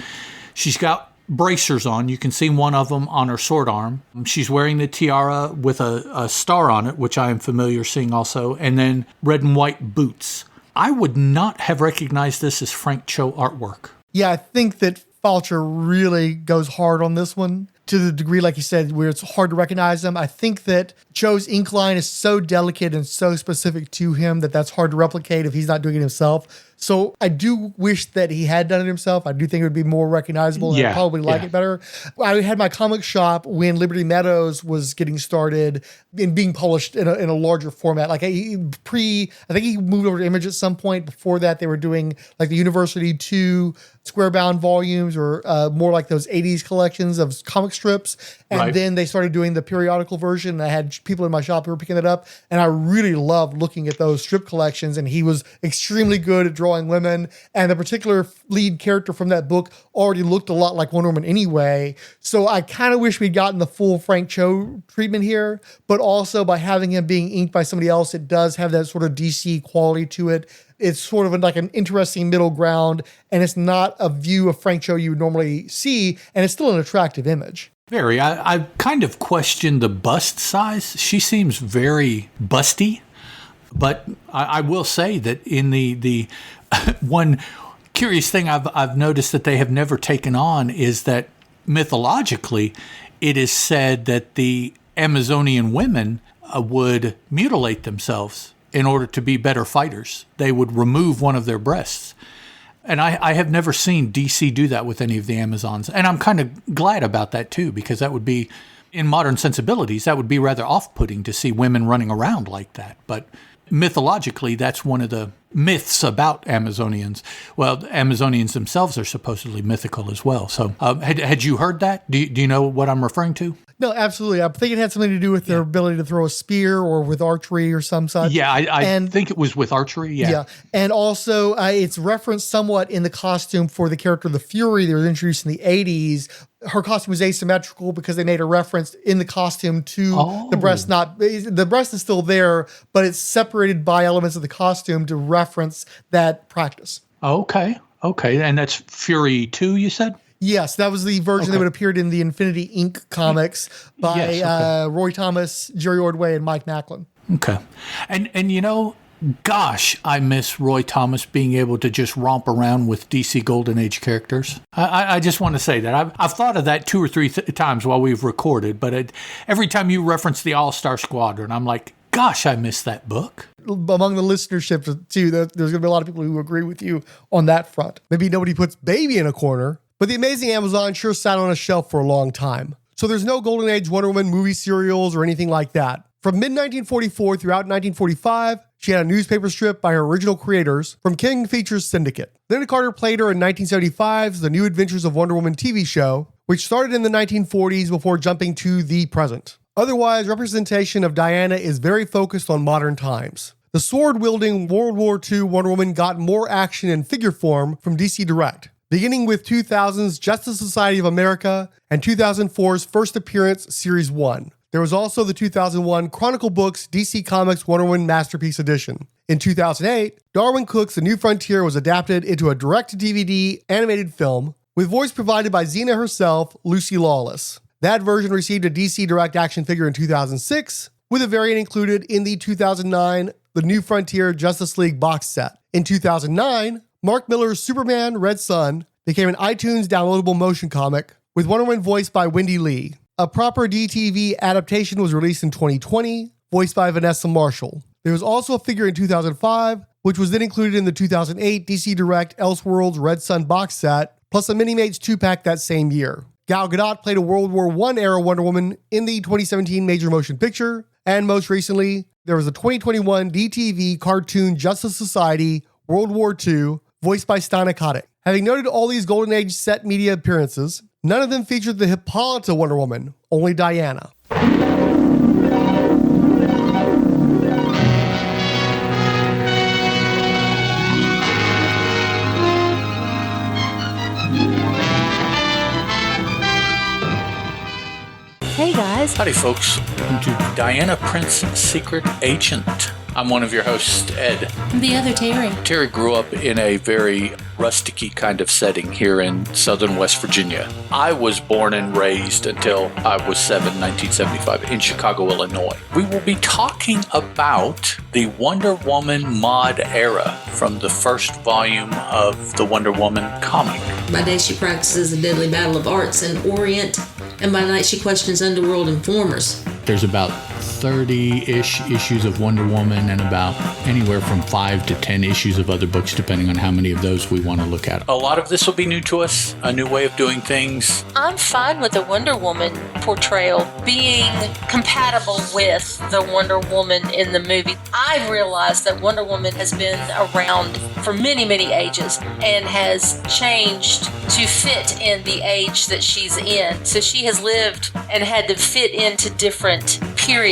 She's got bracers on. You can see one of them on her sword arm. She's wearing the tiara with a star on it, which I am familiar seeing also, and then red and white boots. I would not have recognized this as Frank Cho artwork. Yeah, I think that Faucher really goes hard on this one. to the degree, like you said, where it's hard to recognize them. I think that Cho's ink line is so delicate and so specific to him that that's hard to replicate if he's not doing it himself. So I do wish that he had done it himself. I do think it would be more recognizable and I'd probably like it better. I had my comic shop when Liberty Meadows was getting started and being published in a larger format. Like I think he moved over to Image at some point. Before that, they were doing like the University 2 square bound volumes or more like those 80s collections of comic strips. And then they started doing the periodical version. And I had people in my shop who were picking it up. And I really loved looking at those strip collections. And he was extremely good at drawing women. And the particular lead character from that book already looked a lot like Wonder Woman anyway. So I kind of wish we'd gotten the full Frank Cho treatment here. But also by having him being inked by somebody else, it does have that sort of DC quality to it. It's sort of like an interesting middle ground, and it's not a view of Frank Cho you would normally see, and it's still an attractive image. Very. I kind of question the bust size. She seems very busty, but I will say that in the one curious thing I've noticed that they have never taken on is that mythologically, it is said that the Amazonian women would mutilate themselves in order to be better fighters. They would remove one of their breasts. And I have never seen DC do that with any of the Amazons. And I'm kind of glad about that too, because that would be, in modern sensibilities, that would be rather off-putting to see women running around like that. But mythologically, that's one of the myths about Amazonians. Well, Amazonians themselves are supposedly mythical as well. So had you heard that? Do you know what I'm referring to? No, absolutely. I think it had something to do with their ability to throw a spear or with archery or some such. Yeah, I think it was with archery. Yeah. And also it's referenced somewhat in the costume for the character the Fury that was introduced in the 80s. Her costume was asymmetrical because they made a reference in the costume to the breast. The breast is still there, but it's separated by elements of the costume to reference that practice. Okay. And that's Fury 2, you said? Yes, that was the version that would appeared in the Infinity Inc. comics by Roy Thomas, Jerry Ordway, and Mike Macklin. Okay. And you know, gosh, I miss Roy Thomas being able to just romp around with DC Golden Age characters. I just want to say that. I've thought of that 2 or 3 times while we've recorded, but every time you reference the All-Star Squadron, I'm like, gosh, I miss that book. Among the listenership, too, there's going to be a lot of people who agree with you on that front. Maybe nobody puts Baby in a corner, but the Amazing Amazon sure sat on a shelf for a long time. So there's no Golden Age Wonder Woman movie serials or anything like that. From mid-1944 throughout 1945, she had a newspaper strip by her original creators from King Features Syndicate. Linda Carter played her in 1975's The New Adventures of Wonder Woman TV show, which started in the 1940s before jumping to the present. Otherwise, representation of Diana is very focused on modern times. The sword-wielding World War II Wonder Woman got more action in figure form from DC Direct, beginning with 2000's Justice Society of America and 2004's first appearance, Series 1. There was also the 2001 Chronicle Books DC Comics Wonder Woman Masterpiece Edition. In 2008, Darwin Cook's The New Frontier was adapted into a direct-to-DVD animated film with voice provided by Xena herself, Lucy Lawless. That version received a DC Direct action figure in 2006, with a variant included in the 2009 The New Frontier Justice League box set. In 2009, Mark Miller's Superman Red Sun became an iTunes downloadable motion comic with Wonder Woman voiced by Wendy Lee. A proper DTV adaptation was released in 2020, voiced by Vanessa Marshall. There was also a figure in 2005, which was then included in the 2008 DC Direct Elseworlds Red Sun box set, plus a Mini-Mates 2-pack that same year. Gal Gadot played a World War I era Wonder Woman in the 2017 major motion picture, and most recently, there was a 2021 DTV cartoon Justice Society World War II, voiced by Stana Katic. Having noted all these Golden Age set media appearances, none of them featured the Hippolyta Wonder Woman, only Diana. Hey guys. Howdy folks. Welcome to Diana Prince Secret Agent. I'm one of your hosts, Ed. And the other Terry. Terry grew up in a very rusticy kind of setting here in southern West Virginia. I was born and raised until I was 7, 1975, in Chicago, Illinois. We will be talking about the Wonder Woman mod era from the first volume of the Wonder Woman comic. By day she practices the deadly battle of arts in Orient, and by night she questions underworld informers. There's about 30-ish issues of Wonder Woman and about anywhere from 5 to 10 issues of other books, depending on how many of those we want to look at. A lot of this will be new to us, a new way of doing things. I'm fine with the Wonder Woman portrayal being compatible with the Wonder Woman in the movie. I realize that Wonder Woman has been around for many, many ages and has changed to fit in the age that she's in. So she has lived and had to fit into different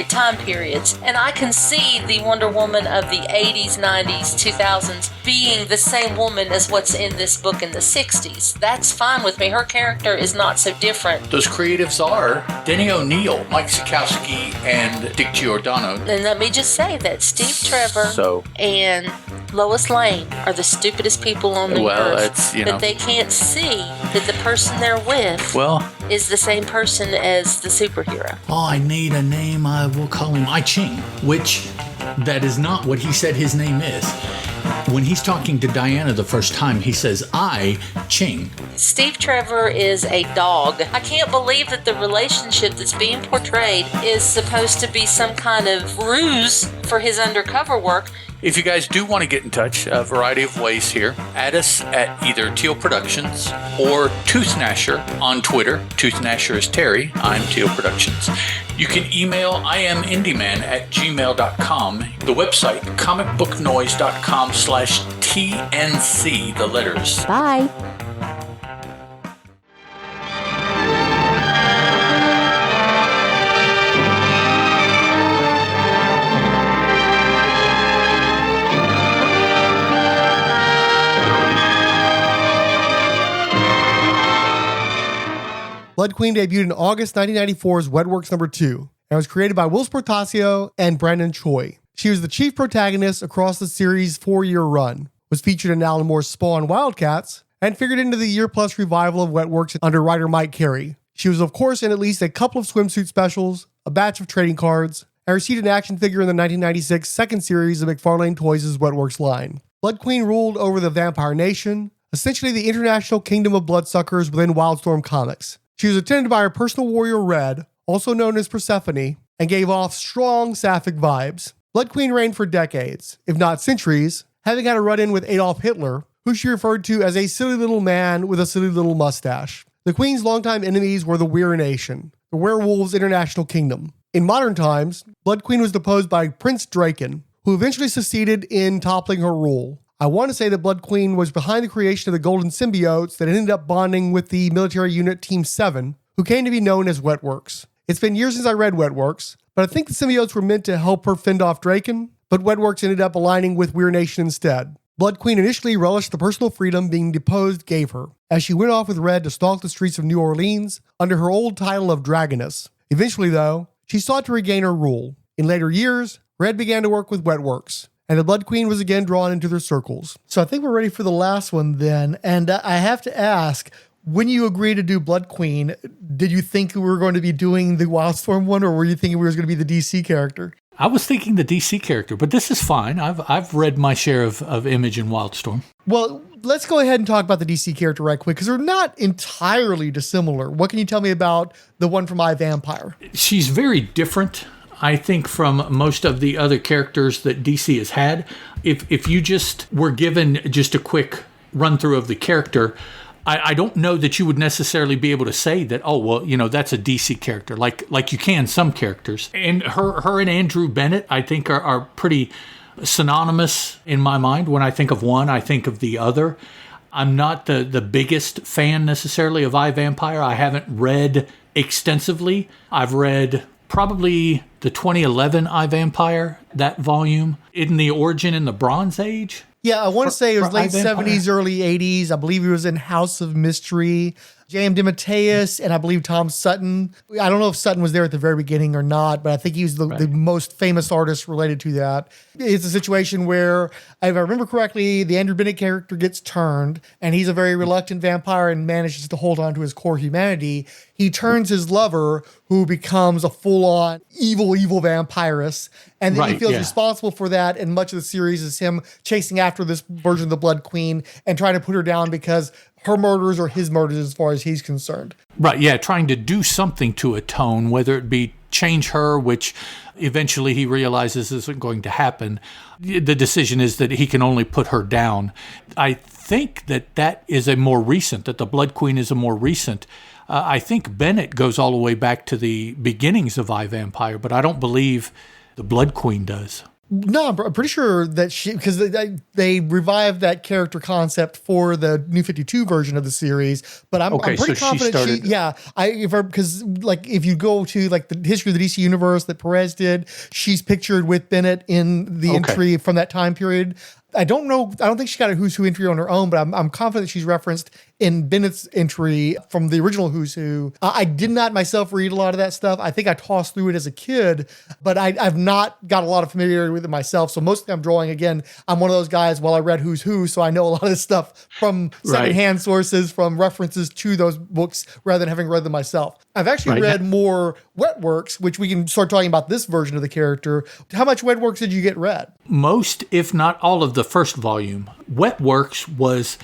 time periods. And I can see the Wonder Woman of the 80s, 90s, 2000s being the same woman as what's in this book in the 60s. That's fine with me. Her character is not so different. Those creatives are Denny O'Neil, Mike Sikowski, and Dick Giordano. And let me just say that Steve Trevor and Lois Lane are the stupidest people on the earth. It's, but they can't see that the person they're with is the same person as the superhero. Oh, I need a name. I will call him I Ching, which that is not what he said his name is. When he's talking to Diana the first time, he says, I Ching. Steve Trevor is a dog. I can't believe that the relationship that's being portrayed is supposed to be some kind of ruse for his undercover work. If you guys do want to get in touch, a variety of ways here. Add us at either Teal Productions or Tooth Gnasher on Twitter. Tooth Gnasher is Terry. I'm Teal Productions. You can email iamindieman@gmail.com. The website, comicbooknoise.com/TNC, the letters. Bye. Blood Queen debuted in August 1994's Wetworks #2 and was created by Will Sportasio and Brandon Choi. She was the chief protagonist across the series' 4-year run, was featured in Alan Moore's Spawn Wildcats, and figured into the year-plus revival of Wetworks under writer Mike Carey. She was, of course, in at least a couple of swimsuit specials, a batch of trading cards, and received an action figure in the 1996 second series of McFarlane Toys' Wetworks line. Blood Queen ruled over the Vampire Nation, essentially the international kingdom of bloodsuckers within Wildstorm Comics. She was attended by her personal warrior Red, also known as Persephone, and gave off strong sapphic vibes. Blood Queen reigned for decades, if not centuries, having had a run-in with Adolf Hitler, who she referred to as a silly little man with a silly little mustache. The Queen's longtime enemies were the Weir Nation, the Werewolves' international kingdom. In modern times, Blood Queen was deposed by Prince Draken, who eventually succeeded in toppling her rule. I want to say that Blood Queen was behind the creation of the Golden Symbiotes that ended up bonding with the military unit Team 7, who came to be known as Wetworks. It's been years since I read Wetworks, but I think the symbiotes were meant to help her fend off Draken, but Wetworks ended up aligning with Weir Nation instead. Blood Queen initially relished the personal freedom being deposed gave her, as she went off with Red to stalk the streets of New Orleans under her old title of Dragoness. Eventually, though, she sought to regain her rule. In later years, Red began to work with Wetworks, and the Blood Queen was again drawn into their circles. So I think we're ready for the last one then. And I have to ask, when you agreed to do Blood Queen, did you think we were going to be doing the Wildstorm one, or were you thinking we were going to be the DC character? I was thinking the DC character, but this is fine. I've read my share of Image and Wildstorm. Well, let's go ahead and talk about the DC character right quick, because they're not entirely dissimilar. What can you tell me about the one from iVampire? She's very different, I think, from most of the other characters that DC has had. If you just were given just a quick run through of the character, I don't know that you would necessarily be able to say that, oh, well, you know, that's a DC character, like you can some characters. And her and Andrew Bennett, I think, are pretty synonymous in my mind. When I think of one, I think of the other. I'm not the biggest fan necessarily of iVampire. I haven't read extensively. I've read probably the 2011 iVampire, that volume, in the origin in the Bronze Age. Yeah, I want to say it was late iVampire. 70s, early 80s. I believe he was in House of Mystery. J.M. DeMatteis and I believe Tom Sutton. I don't know if Sutton was there at the very beginning or not, but I think he was the most famous artist related to that. It's a situation where, if I remember correctly, the Andrew Bennett character gets turned, and he's a very reluctant vampire and manages to hold on to his core humanity. He turns his lover, who becomes a full-on evil vampiress, and then he feels responsible for that, and much of the series is him chasing after this version of the Blood Queen and trying to put her down because her murders or his murders as far as he's concerned. Right, yeah, trying to do something to atone, whether it be change her, which eventually he realizes isn't going to happen. The decision is that he can only put her down. I think that is a more recent, that the Blood Queen is a more recent. I think Bennett goes all the way back to the beginnings of iVampire, but I don't believe the Blood Queen does. No, I'm pretty sure that because they revived that character concept for the New 52 version of the series, but I'm pretty confident because if you go to like the history of the DC universe that Perez did, she's pictured with Bennett in the entry from that time period. I don't know. I don't think she got a Who's Who entry on her own, but I'm confident she's referenced in Bennett's entry from the original Who's Who. I did not myself read a lot of that stuff. I think I tossed through it as a kid, but I've not got a lot of familiarity with it myself. So mostly I'm drawing, again, I'm one of those guys, I read Who's Who, so I know a lot of this stuff from secondhand sources, from references to those books, rather than having read them myself. I've actually read more Wetworks, which we can start talking about this version of the character. How much Wetworks did you get read? Most, if not all of the first volume. Wetworks was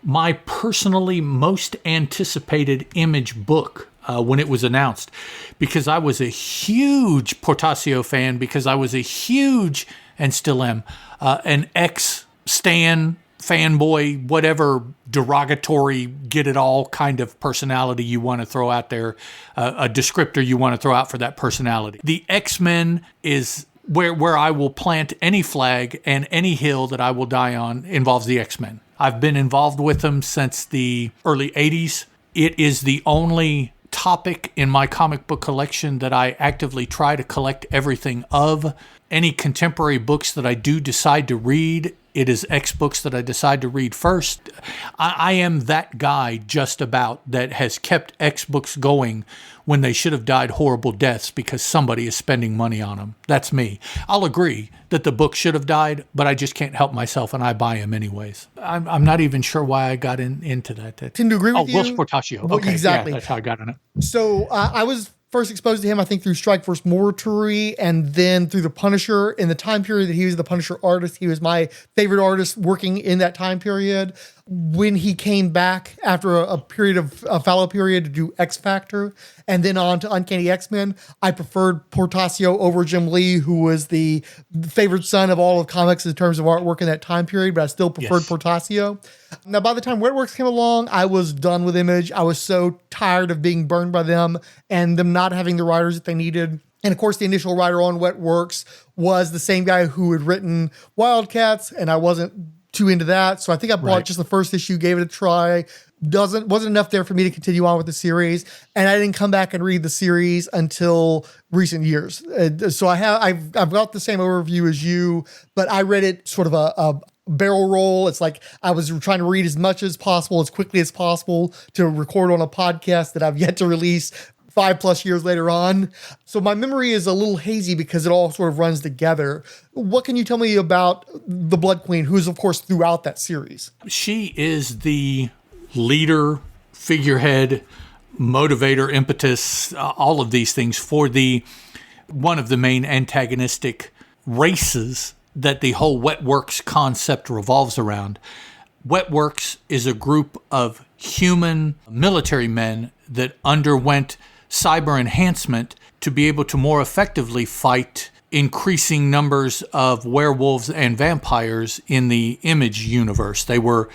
my personally most anticipated Image book when it was announced, because I was a huge Portasio fan, because I was a huge, and still am, an ex-Stan fanboy, whatever derogatory, get it all kind of personality you want to throw out there, a descriptor you want to throw out for that personality. The X-Men is where I will plant any flag, and any hill that I will die on involves the X-Men. I've been involved with them since the early 80s. It is the only topic in my comic book collection that I actively try to collect everything of. Any contemporary books that I do decide to read, it is X books that I decide to read first. I am that guy just about that has kept X books going when they should have died horrible deaths because somebody is spending money on them. That's me. I'll agree that the book should have died, but I just can't help myself, and I buy them anyways. I'm not even sure why I got into that. Tend to agree with you? Will Portasio. Okay, exactly. Yeah, that's how I got on it. So I was first exposed to him, I think, through Strike Force Mortuary, and then through The Punisher. In the time period that he was the Punisher artist, he was my favorite artist working in that time period. When he came back after a period of a fallow period to do X Factor, and then on to Uncanny X-Men, I preferred Portasio over Jim Lee, who was the favorite son of all of comics in terms of artwork in that time period, but I still preferred Portasio. Now, by the time Wetworks came along, I was done with Image. I was so tired of being burned by them and them not having the writers that they needed. And of course, the initial writer on Wetworks was the same guy who had written Wildcats, and I wasn't too into that. So I think I bought just the first issue, gave it a try. Wasn't enough there for me to continue on with the series. And I didn't come back and read the series until recent years. So I've got the same overview as you, but I read it sort of a barrel roll. It's like I was trying to read as much as possible, as quickly as possible, to record on a podcast that I've yet to release 5+ years later on. So my memory is a little hazy because it all sort of runs together. What can you tell me about the Blood Queen, who's of course throughout that series? She is the leader, figurehead, motivator, impetus, all of these things for one of the main antagonistic races that the whole Wetworks concept revolves around. Wetworks is a group of human military men that underwent cyber enhancement to be able to more effectively fight increasing numbers of werewolves and vampires in the Image universe. They were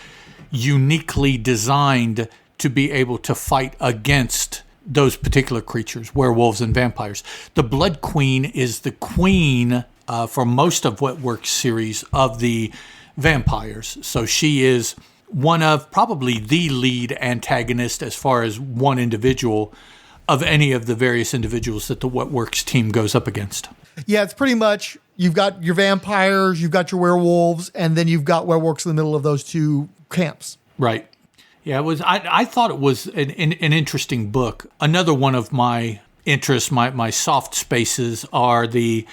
uniquely designed to be able to fight against those particular creatures, werewolves and vampires. The Blood Queen is the queen for most of Wetworks series of the vampires. So she is one of probably the lead antagonist as far as one individual of any of the various individuals that the Wetworks team goes up against. Yeah, it's pretty much you've got your vampires, you've got your werewolves, and then you've got Wetworks in the middle of those two camps. Right. Yeah, it was. I thought it was an interesting book. Another one of my interests, my soft spaces, are the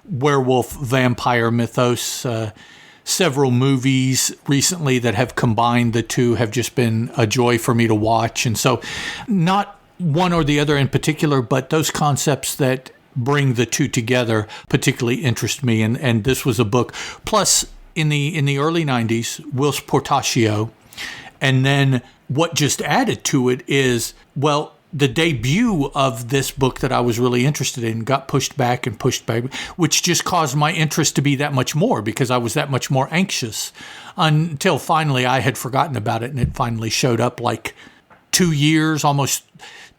werewolf vampire mythos. Several movies recently that have combined the two have just been a joy for me to watch. And so not one or the other in particular, but those concepts that bring the two together particularly interest me. And this was a book. Plus, in the early 90s, Whilce Portasio, and then what just added to it is, well, the debut of this book that I was really interested in got pushed back, which just caused my interest to be that much more because I was that much more anxious until finally I had forgotten about it and it finally showed up like 2 years, almost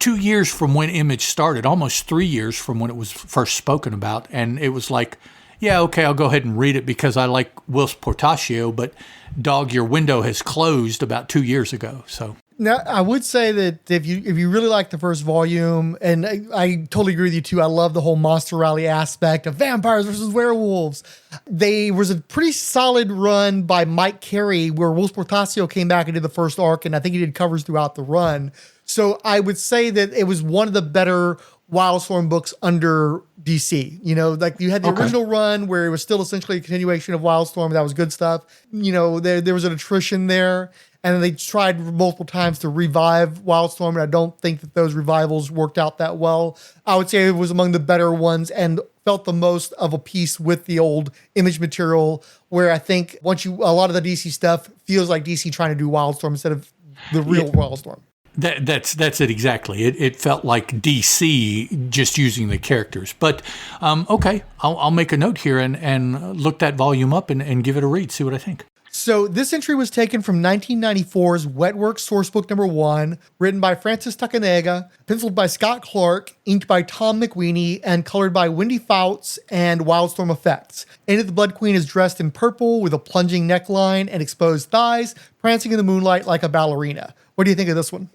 2 years from when Image started, almost 3 years from when it was first spoken about. And it was like, yeah, okay, I'll go ahead and read it because I like Whilce Portacio, but dog, your window has closed about 2 years ago. So now, I would say that if you really like the first volume, and I totally agree with you too, I love the whole Monster Rally aspect of vampires versus werewolves. There was a pretty solid run by Mike Carey where Whilce Portacio came back and did the first arc, and I think he did covers throughout the run. So I would say that it was one of the better Wildstorm books under DC. You know, like you had the original run where it was still essentially a continuation of Wildstorm. That was good stuff. You know, there was an attrition there. And then they tried multiple times to revive Wildstorm, and I don't think that those revivals worked out that well. I would say it was among the better ones and felt the most of a piece with the old Image material, where I think a lot of the DC stuff feels like DC trying to do Wildstorm instead of the real Wildstorm. That's it exactly. It felt like DC just using the characters. But okay, I'll make a note here and look that volume up and give it a read, see what I think. So this entry was taken from 1994's Wetworks Sourcebook number 1, written by Francis Takanega, penciled by Scott Clark, inked by Tom McWeeney, and colored by Wendy Fouts and Wildstorm Effects. Enid the Blood Queen is dressed in purple with a plunging neckline and exposed thighs, prancing in the moonlight like a ballerina. What do you think of this one?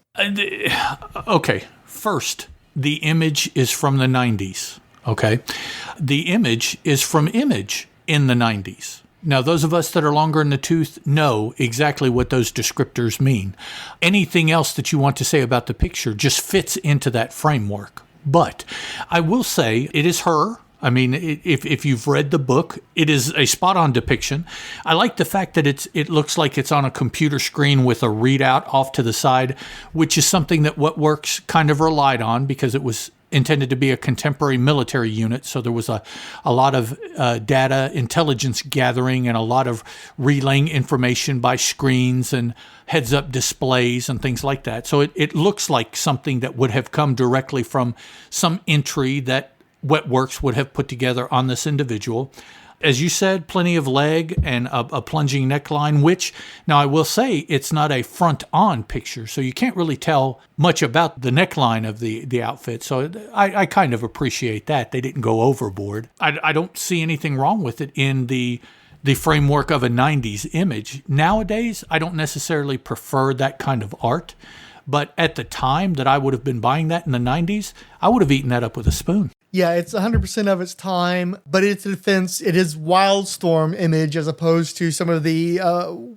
Okay, first, the image is from the 90s, okay? The image is from Image in the 90s. Now, those of us that are longer in the tooth know exactly what those descriptors mean. Anything else that you want to say about the picture just fits into that framework. But I will say it is her. I mean, if you've read the book, it is a spot-on depiction. I like the fact that it looks like it's on a computer screen with a readout off to the side, which is something that Wetworks kind of relied on because it was intended to be a contemporary military unit. So there was a lot of data intelligence gathering and a lot of relaying information by screens and heads-up displays and things like that. So it looks like something that would have come directly from some entry that Wetworks would have put together on this individual. As you said, plenty of leg and a plunging neckline, which, now I will say, it's not a front-on picture, so you can't really tell much about the neckline of the outfit. So I kind of appreciate that. They didn't go overboard. I don't see anything wrong with it in the framework of a 90s image. Nowadays, I don't necessarily prefer that kind of art, but at the time that I would have been buying that in the 90s, I would have eaten that up with a spoon. Yeah, it's 100% of its time, but it's a defense. It is Wildstorm Image as opposed to some of the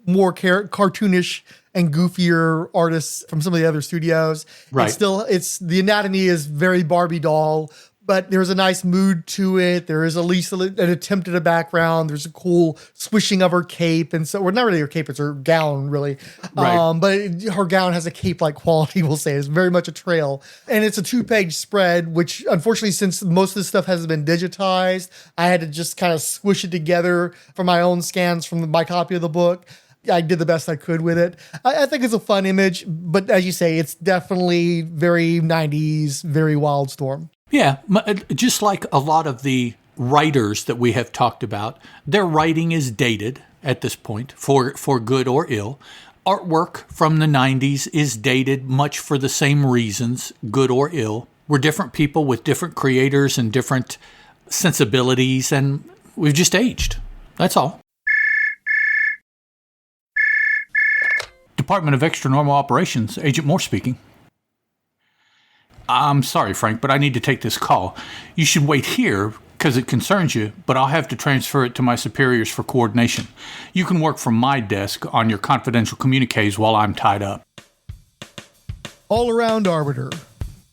more cartoonish and goofier artists from some of the other studios. Right. It's the anatomy is very Barbie doll, but there's a nice mood to it. There is at least an attempt at a background. There's a cool swishing of her cape. And so, well, not really her cape, it's her gown, really. Right. But her gown has a cape-like quality, we'll say. It's very much a trail. And it's a 2-page spread, which unfortunately, since most of this stuff hasn't been digitized, I had to just kind of squish it together for my own scans from my copy of the book. I did the best I could with it. I think it's a fun image, but as you say, it's definitely very 90s, very Wildstorm. Yeah, just like a lot of the writers that we have talked about, their writing is dated at this point, for good or ill. Artwork from the 90s is dated much for the same reasons, good or ill. We're different people with different creators and different sensibilities, and we've just aged. That's all. Department of Extra Normal Operations, Agent Moore speaking. I'm sorry, Frank, but I need to take this call. You should wait here because it concerns you, but I'll have to transfer it to my superiors for coordination. You can work from my desk on your confidential communiques while I'm tied up. All around Arbiter.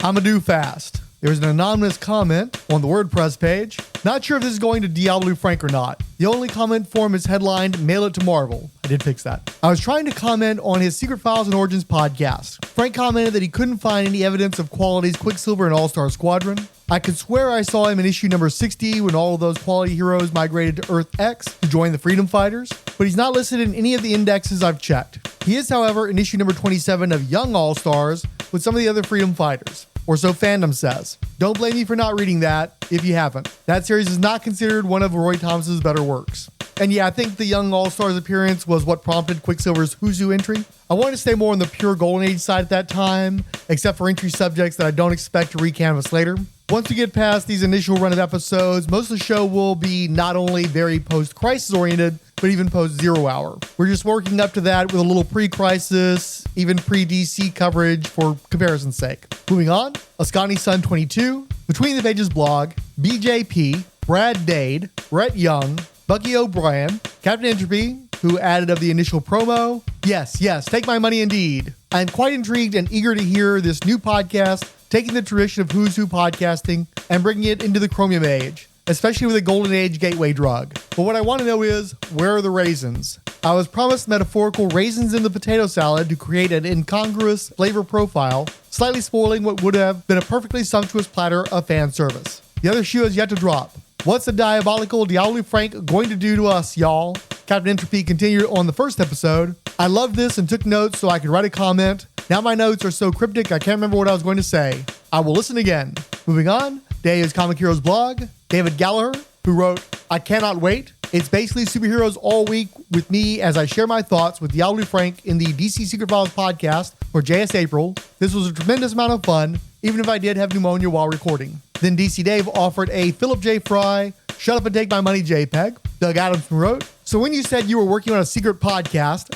I'm a do fast. There's an anonymous comment on the WordPress page. Not sure if this is going to Diablo Frank or not. The only comment form is headlined, "Mail it to Marvel." I did fix that. I was trying to comment on his Secret Files and Origins podcast. Frank commented that he couldn't find any evidence of Quality's Quicksilver and All-Star Squadron. I could swear I saw him in issue number 60 when all of those Quality heroes migrated to Earth X to join the Freedom Fighters, but he's not listed in any of the indexes I've checked. He is, however, in issue number 27 of Young All-Stars with some of the other freedom fighters, or so fandom says. Don't blame me for not reading that if you haven't. That series is not considered one of Roy Thomas's better works. And yeah, I think the Young All-Stars appearance was what prompted Quicksilver's Who's Who entry. I wanted to stay more on the pure Golden Age side at that time, except for entry subjects that I don't expect to recanvas later. Once we get past these initial run of episodes, most of the show will be not only very post-crisis oriented, but even post-Zero Hour. We're just working up to that with a little pre-crisis, even pre-DC coverage for comparison's sake. Moving on, Ascani Sun 22, Between the Pages blog, BJP, Brad Dade, Rhett Young, Bucky O'Brien, Captain Entropy, who added of the initial promo. Yes, take my money indeed. I'm quite intrigued and eager to hear this new podcast taking the tradition of Who's Who podcasting and bringing it into the Chromium Age, especially with a Golden Age gateway drug. But what I want to know is, where are the raisins? I was promised metaphorical raisins in the potato salad to create an incongruous flavor profile, slightly spoiling what would have been a perfectly sumptuous platter of fan service. The other shoe has yet to drop. What's the diabolical Diablo Frank going to do to us, y'all? Captain Entropy continued on the first episode. I loved this and took notes so I could write a comment. Now my notes are so cryptic I can't remember what I was going to say. I will listen again. Moving on, Dave's Comic Heroes blog. David Gallagher, who wrote, I cannot wait. It's basically superheroes all week with me as I share my thoughts with Diablo Frank in the DC Secret Files podcast for JS April. This was a tremendous amount of fun, even if I did have pneumonia while recording. Then DC Dave offered a Philip J. Fry, Shut Up and Take My Money JPEG. Doug Adams wrote, so when you said you were working on a secret podcast, ...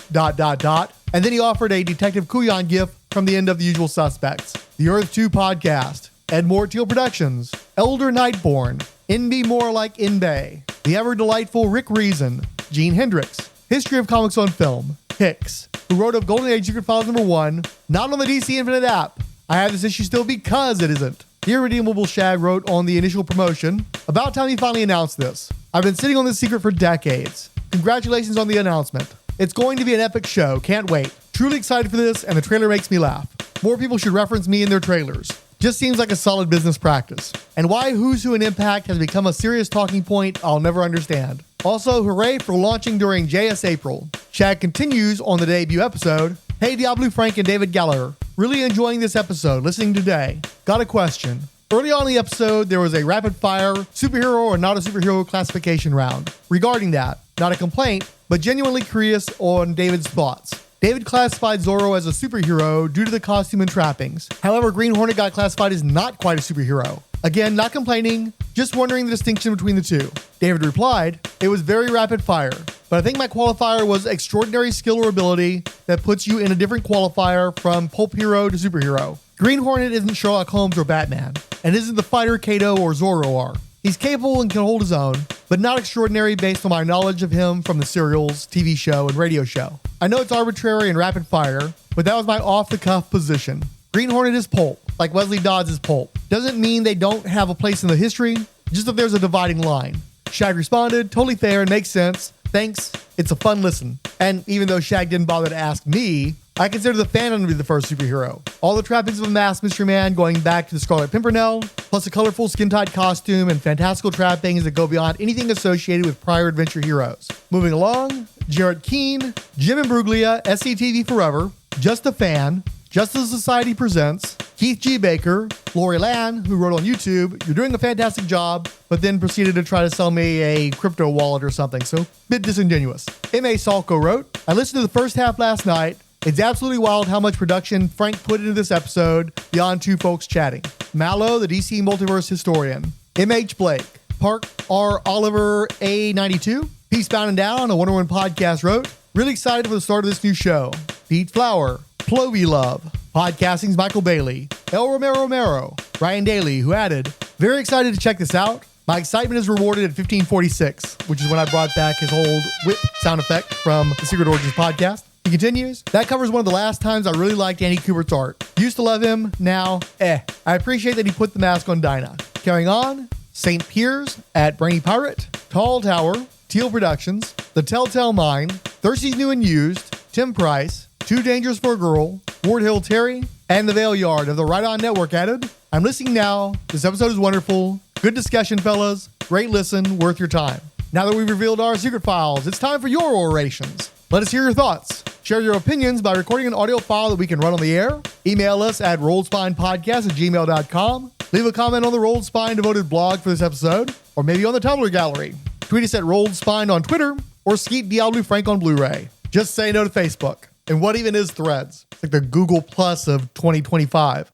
and then he offered a Detective Kuyan gif from the end of The Usual Suspects. The Earth 2 podcast, Ed Moore Teal Productions, Elder Nightborn, NB More Like NBay, the ever-delightful Rick Reason, Gene Hendricks, History of Comics on Film, Hicks, who wrote of Golden Age Secret Files #1, not on the DC Infinite app. I have this issue still because it isn't. The Irredeemable Shag wrote on the initial promotion, about time he finally announced this. I've been sitting on this secret for decades. Congratulations on the announcement. It's going to be an epic show, can't wait. Truly excited for this, and the trailer makes me laugh. More people should reference me in their trailers. Just seems like a solid business practice. And why Who's Who in Impact has become a serious talking point, I'll never understand. Also, hooray for launching during JS April. Shag continues on the debut episode. Hey Diablo Frank and David Gallagher. Really enjoying this episode, listening today. Got a question. Early on in the episode, there was a rapid fire superhero or not a superhero classification round. Regarding that, not a complaint, but genuinely curious on David's thoughts. David classified Zorro as a superhero due to the costume and trappings. However, Green Hornet got classified as not quite a superhero. Again, not complaining, just wondering the distinction between the two. David replied, it was very rapid fire, but I think my qualifier was extraordinary skill or ability that puts you in a different qualifier from pulp hero to superhero. Green Hornet isn't Sherlock Holmes or Batman, and isn't the fighter Kato or Zorro are. He's capable and can hold his own, but not extraordinary based on my knowledge of him from the serials, TV show, and radio show. I know it's arbitrary and rapid fire, but that was my off-the-cuff position. Green Hornet is pulp, like Wesley Dodds is pulp. Doesn't mean they don't have a place in the history, just that there's a dividing line. Shag responded, totally fair and makes sense. Thanks, it's a fun listen. And even though Shag didn't bother to ask me, I consider the Phantom to be the first superhero. All the trappings of a masked mystery man going back to the Scarlet Pimpernel, plus a colorful skin-tight costume and fantastical trappings that go beyond anything associated with prior adventure heroes. Moving along, Jarrett Keene, Jim Imbruglia, SCTV Forever, Just a Fan, Justice Society Presents, Keith G. Baker, Lori Lan, who wrote on YouTube, you're doing a fantastic job, but then proceeded to try to sell me a crypto wallet or something, so bit disingenuous. M.A. Salko wrote, I listened to the first half last night. It's absolutely wild how much production Frank put into this episode beyond two folks chatting. Mallow, the DC Multiverse historian. M.H. Blake. Park R. Oliver A92. Peacebound and Down, a Wonder Woman podcast wrote, really excited for the start of this new show. Pete Flower. Plovey Love. Podcasting's Michael Bailey. El Romero. Ryan Daly, who added, very excited to check this out. My excitement is rewarded at 1546, which is when I brought back his old whip sound effect from the Secret Origins podcast. He continues, that covers one of the last times I really liked Andy Kubert's art. Used to love him, now, I appreciate that he put the mask on Dinah. Carrying on, St. Piers at Brainy Pirate, Tall Tower, Teal Productions, The Telltale Mind, Thirsty's New and Used, Tim Price, Too Dangerous for a Girl, Ward Hill Terry, and The Veil Yard of the Right On Network added, I'm listening now. This episode is wonderful. Good discussion, fellas. Great listen, worth your time. Now that we've revealed our secret files, it's time for your orations. Let us hear your thoughts. Share your opinions by recording an audio file that we can run on the air. Email us at rollspinepodcast@gmail.com. Leave a comment on the Rolled Spine devoted blog for this episode, or maybe on the Tumblr gallery. Tweet us at Rolled Spine on Twitter, or Skeet Diablo Frank on Blu-ray. Just say no to Facebook. And what even is Threads? It's like the Google Plus of 2025.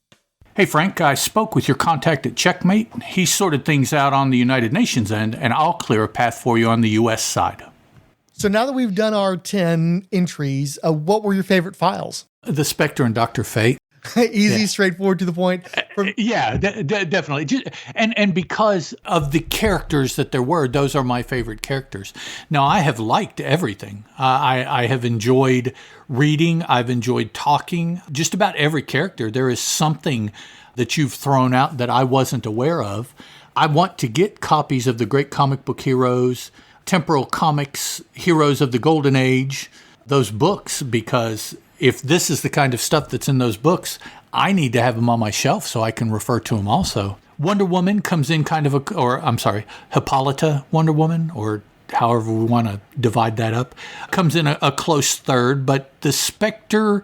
Hey, Frank, I spoke with your contact at Checkmate. He sorted things out on the United Nations end, and I'll clear a path for you on the U.S. side. So now that we've done our 10 entries, what were your favorite files? The Spectre and Dr. Fate. Easy, straightforward, to the point. Definitely. And because of the characters that there were, those are my favorite characters. Now, I have liked everything. I have enjoyed reading. I've enjoyed talking. Just about every character. There is something that you've thrown out that I wasn't aware of. I want to get copies of the Great Comic Book Heroes, Temporal Comics, Heroes of the Golden Age, those books, because if this is the kind of stuff that's in those books, I need to have them on my shelf so I can refer to them also. Wonder Woman comes in Hippolyta Wonder Woman, or however we want to divide that up, comes in a close third, but the Spectre,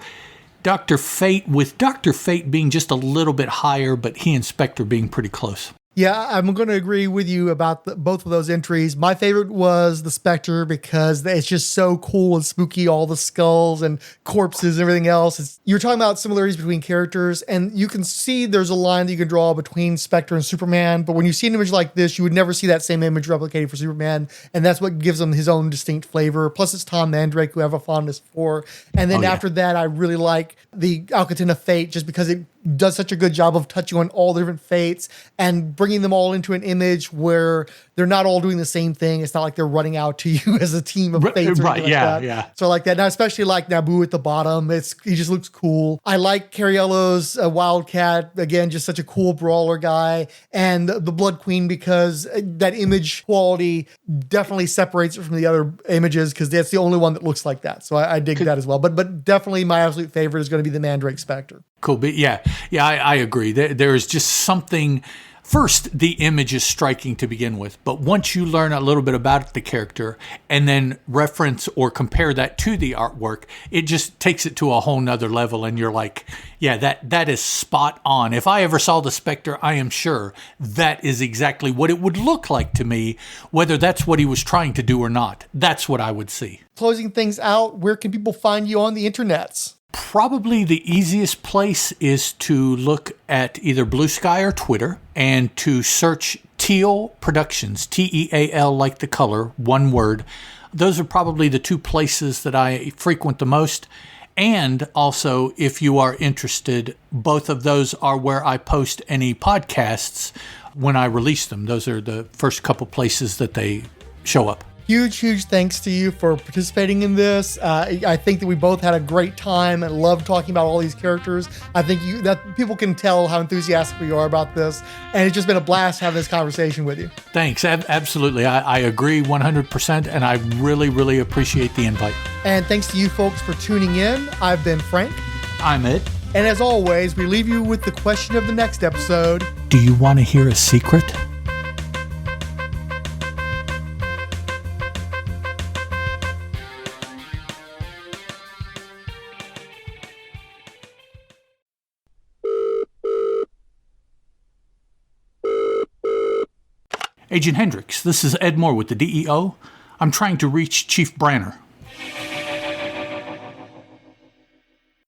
Dr. Fate, with Dr. Fate being just a little bit higher, but he and Spectre being pretty close. Yeah, I'm going to agree with you about both of those entries. My favorite was the Spectre because it's just so cool and spooky, all the skulls and corpses and everything else. You're talking about similarities between characters, and you can see there's a line that you can draw between Spectre and Superman, but when you see an image like this, you would never see that same image replicated for Superman, and that's what gives him his own distinct flavor. Plus, it's Tom Mandrake, who I have a fondness for. And then after that, I really like the Alcatena Fate just because it does such a good job of touching on all the different fates and bringing them all into an image where they're not all doing the same thing. It's not like they're running out to you as a team of fates. Right, yeah. So I like that. And I especially like Naboo at the bottom. He just looks cool. I like Cariello's Wildcat. Again, just such a cool brawler guy. And the Blood Queen, because that image quality definitely separates it from the other images because that's the only one that looks like that. So I dig that as well. But definitely my absolute favorite is going to be the Mandrake Spectre. Cool. But I agree. There is just something. First, the image is striking to begin with, but once you learn a little bit about the character and then reference or compare that to the artwork, it just takes it to a whole nother level. And you're like, yeah, that is spot on. If I ever saw the Spectre, I am sure that is exactly what it would look like to me, whether that's what he was trying to do or not. That's what I would see. Closing things out, where can people find you on the internets? Probably the easiest place is to look at either Blue Sky or Twitter and to search Teal Productions, Teal like the color, one word. Those are probably the two places that I frequent the most. And also, if you are interested, both of those are where I post any podcasts when I release them. Those are the first couple places that they show up. Huge thanks to you for participating in this. I think that we both had a great time and loved talking about all these characters. I think that people can tell how enthusiastic we are about this, and it's just been a blast having this conversation with you. Thanks. Absolutely. I agree 100%, and I really appreciate the invite. And thanks to you folks for tuning in. I've been Frank. I'm Ed. And as always, we leave you with the question of the next episode. Do you want to hear a secret? Agent Hendricks, this is Ed Moore with the DEO. I'm trying to reach Chief Branner.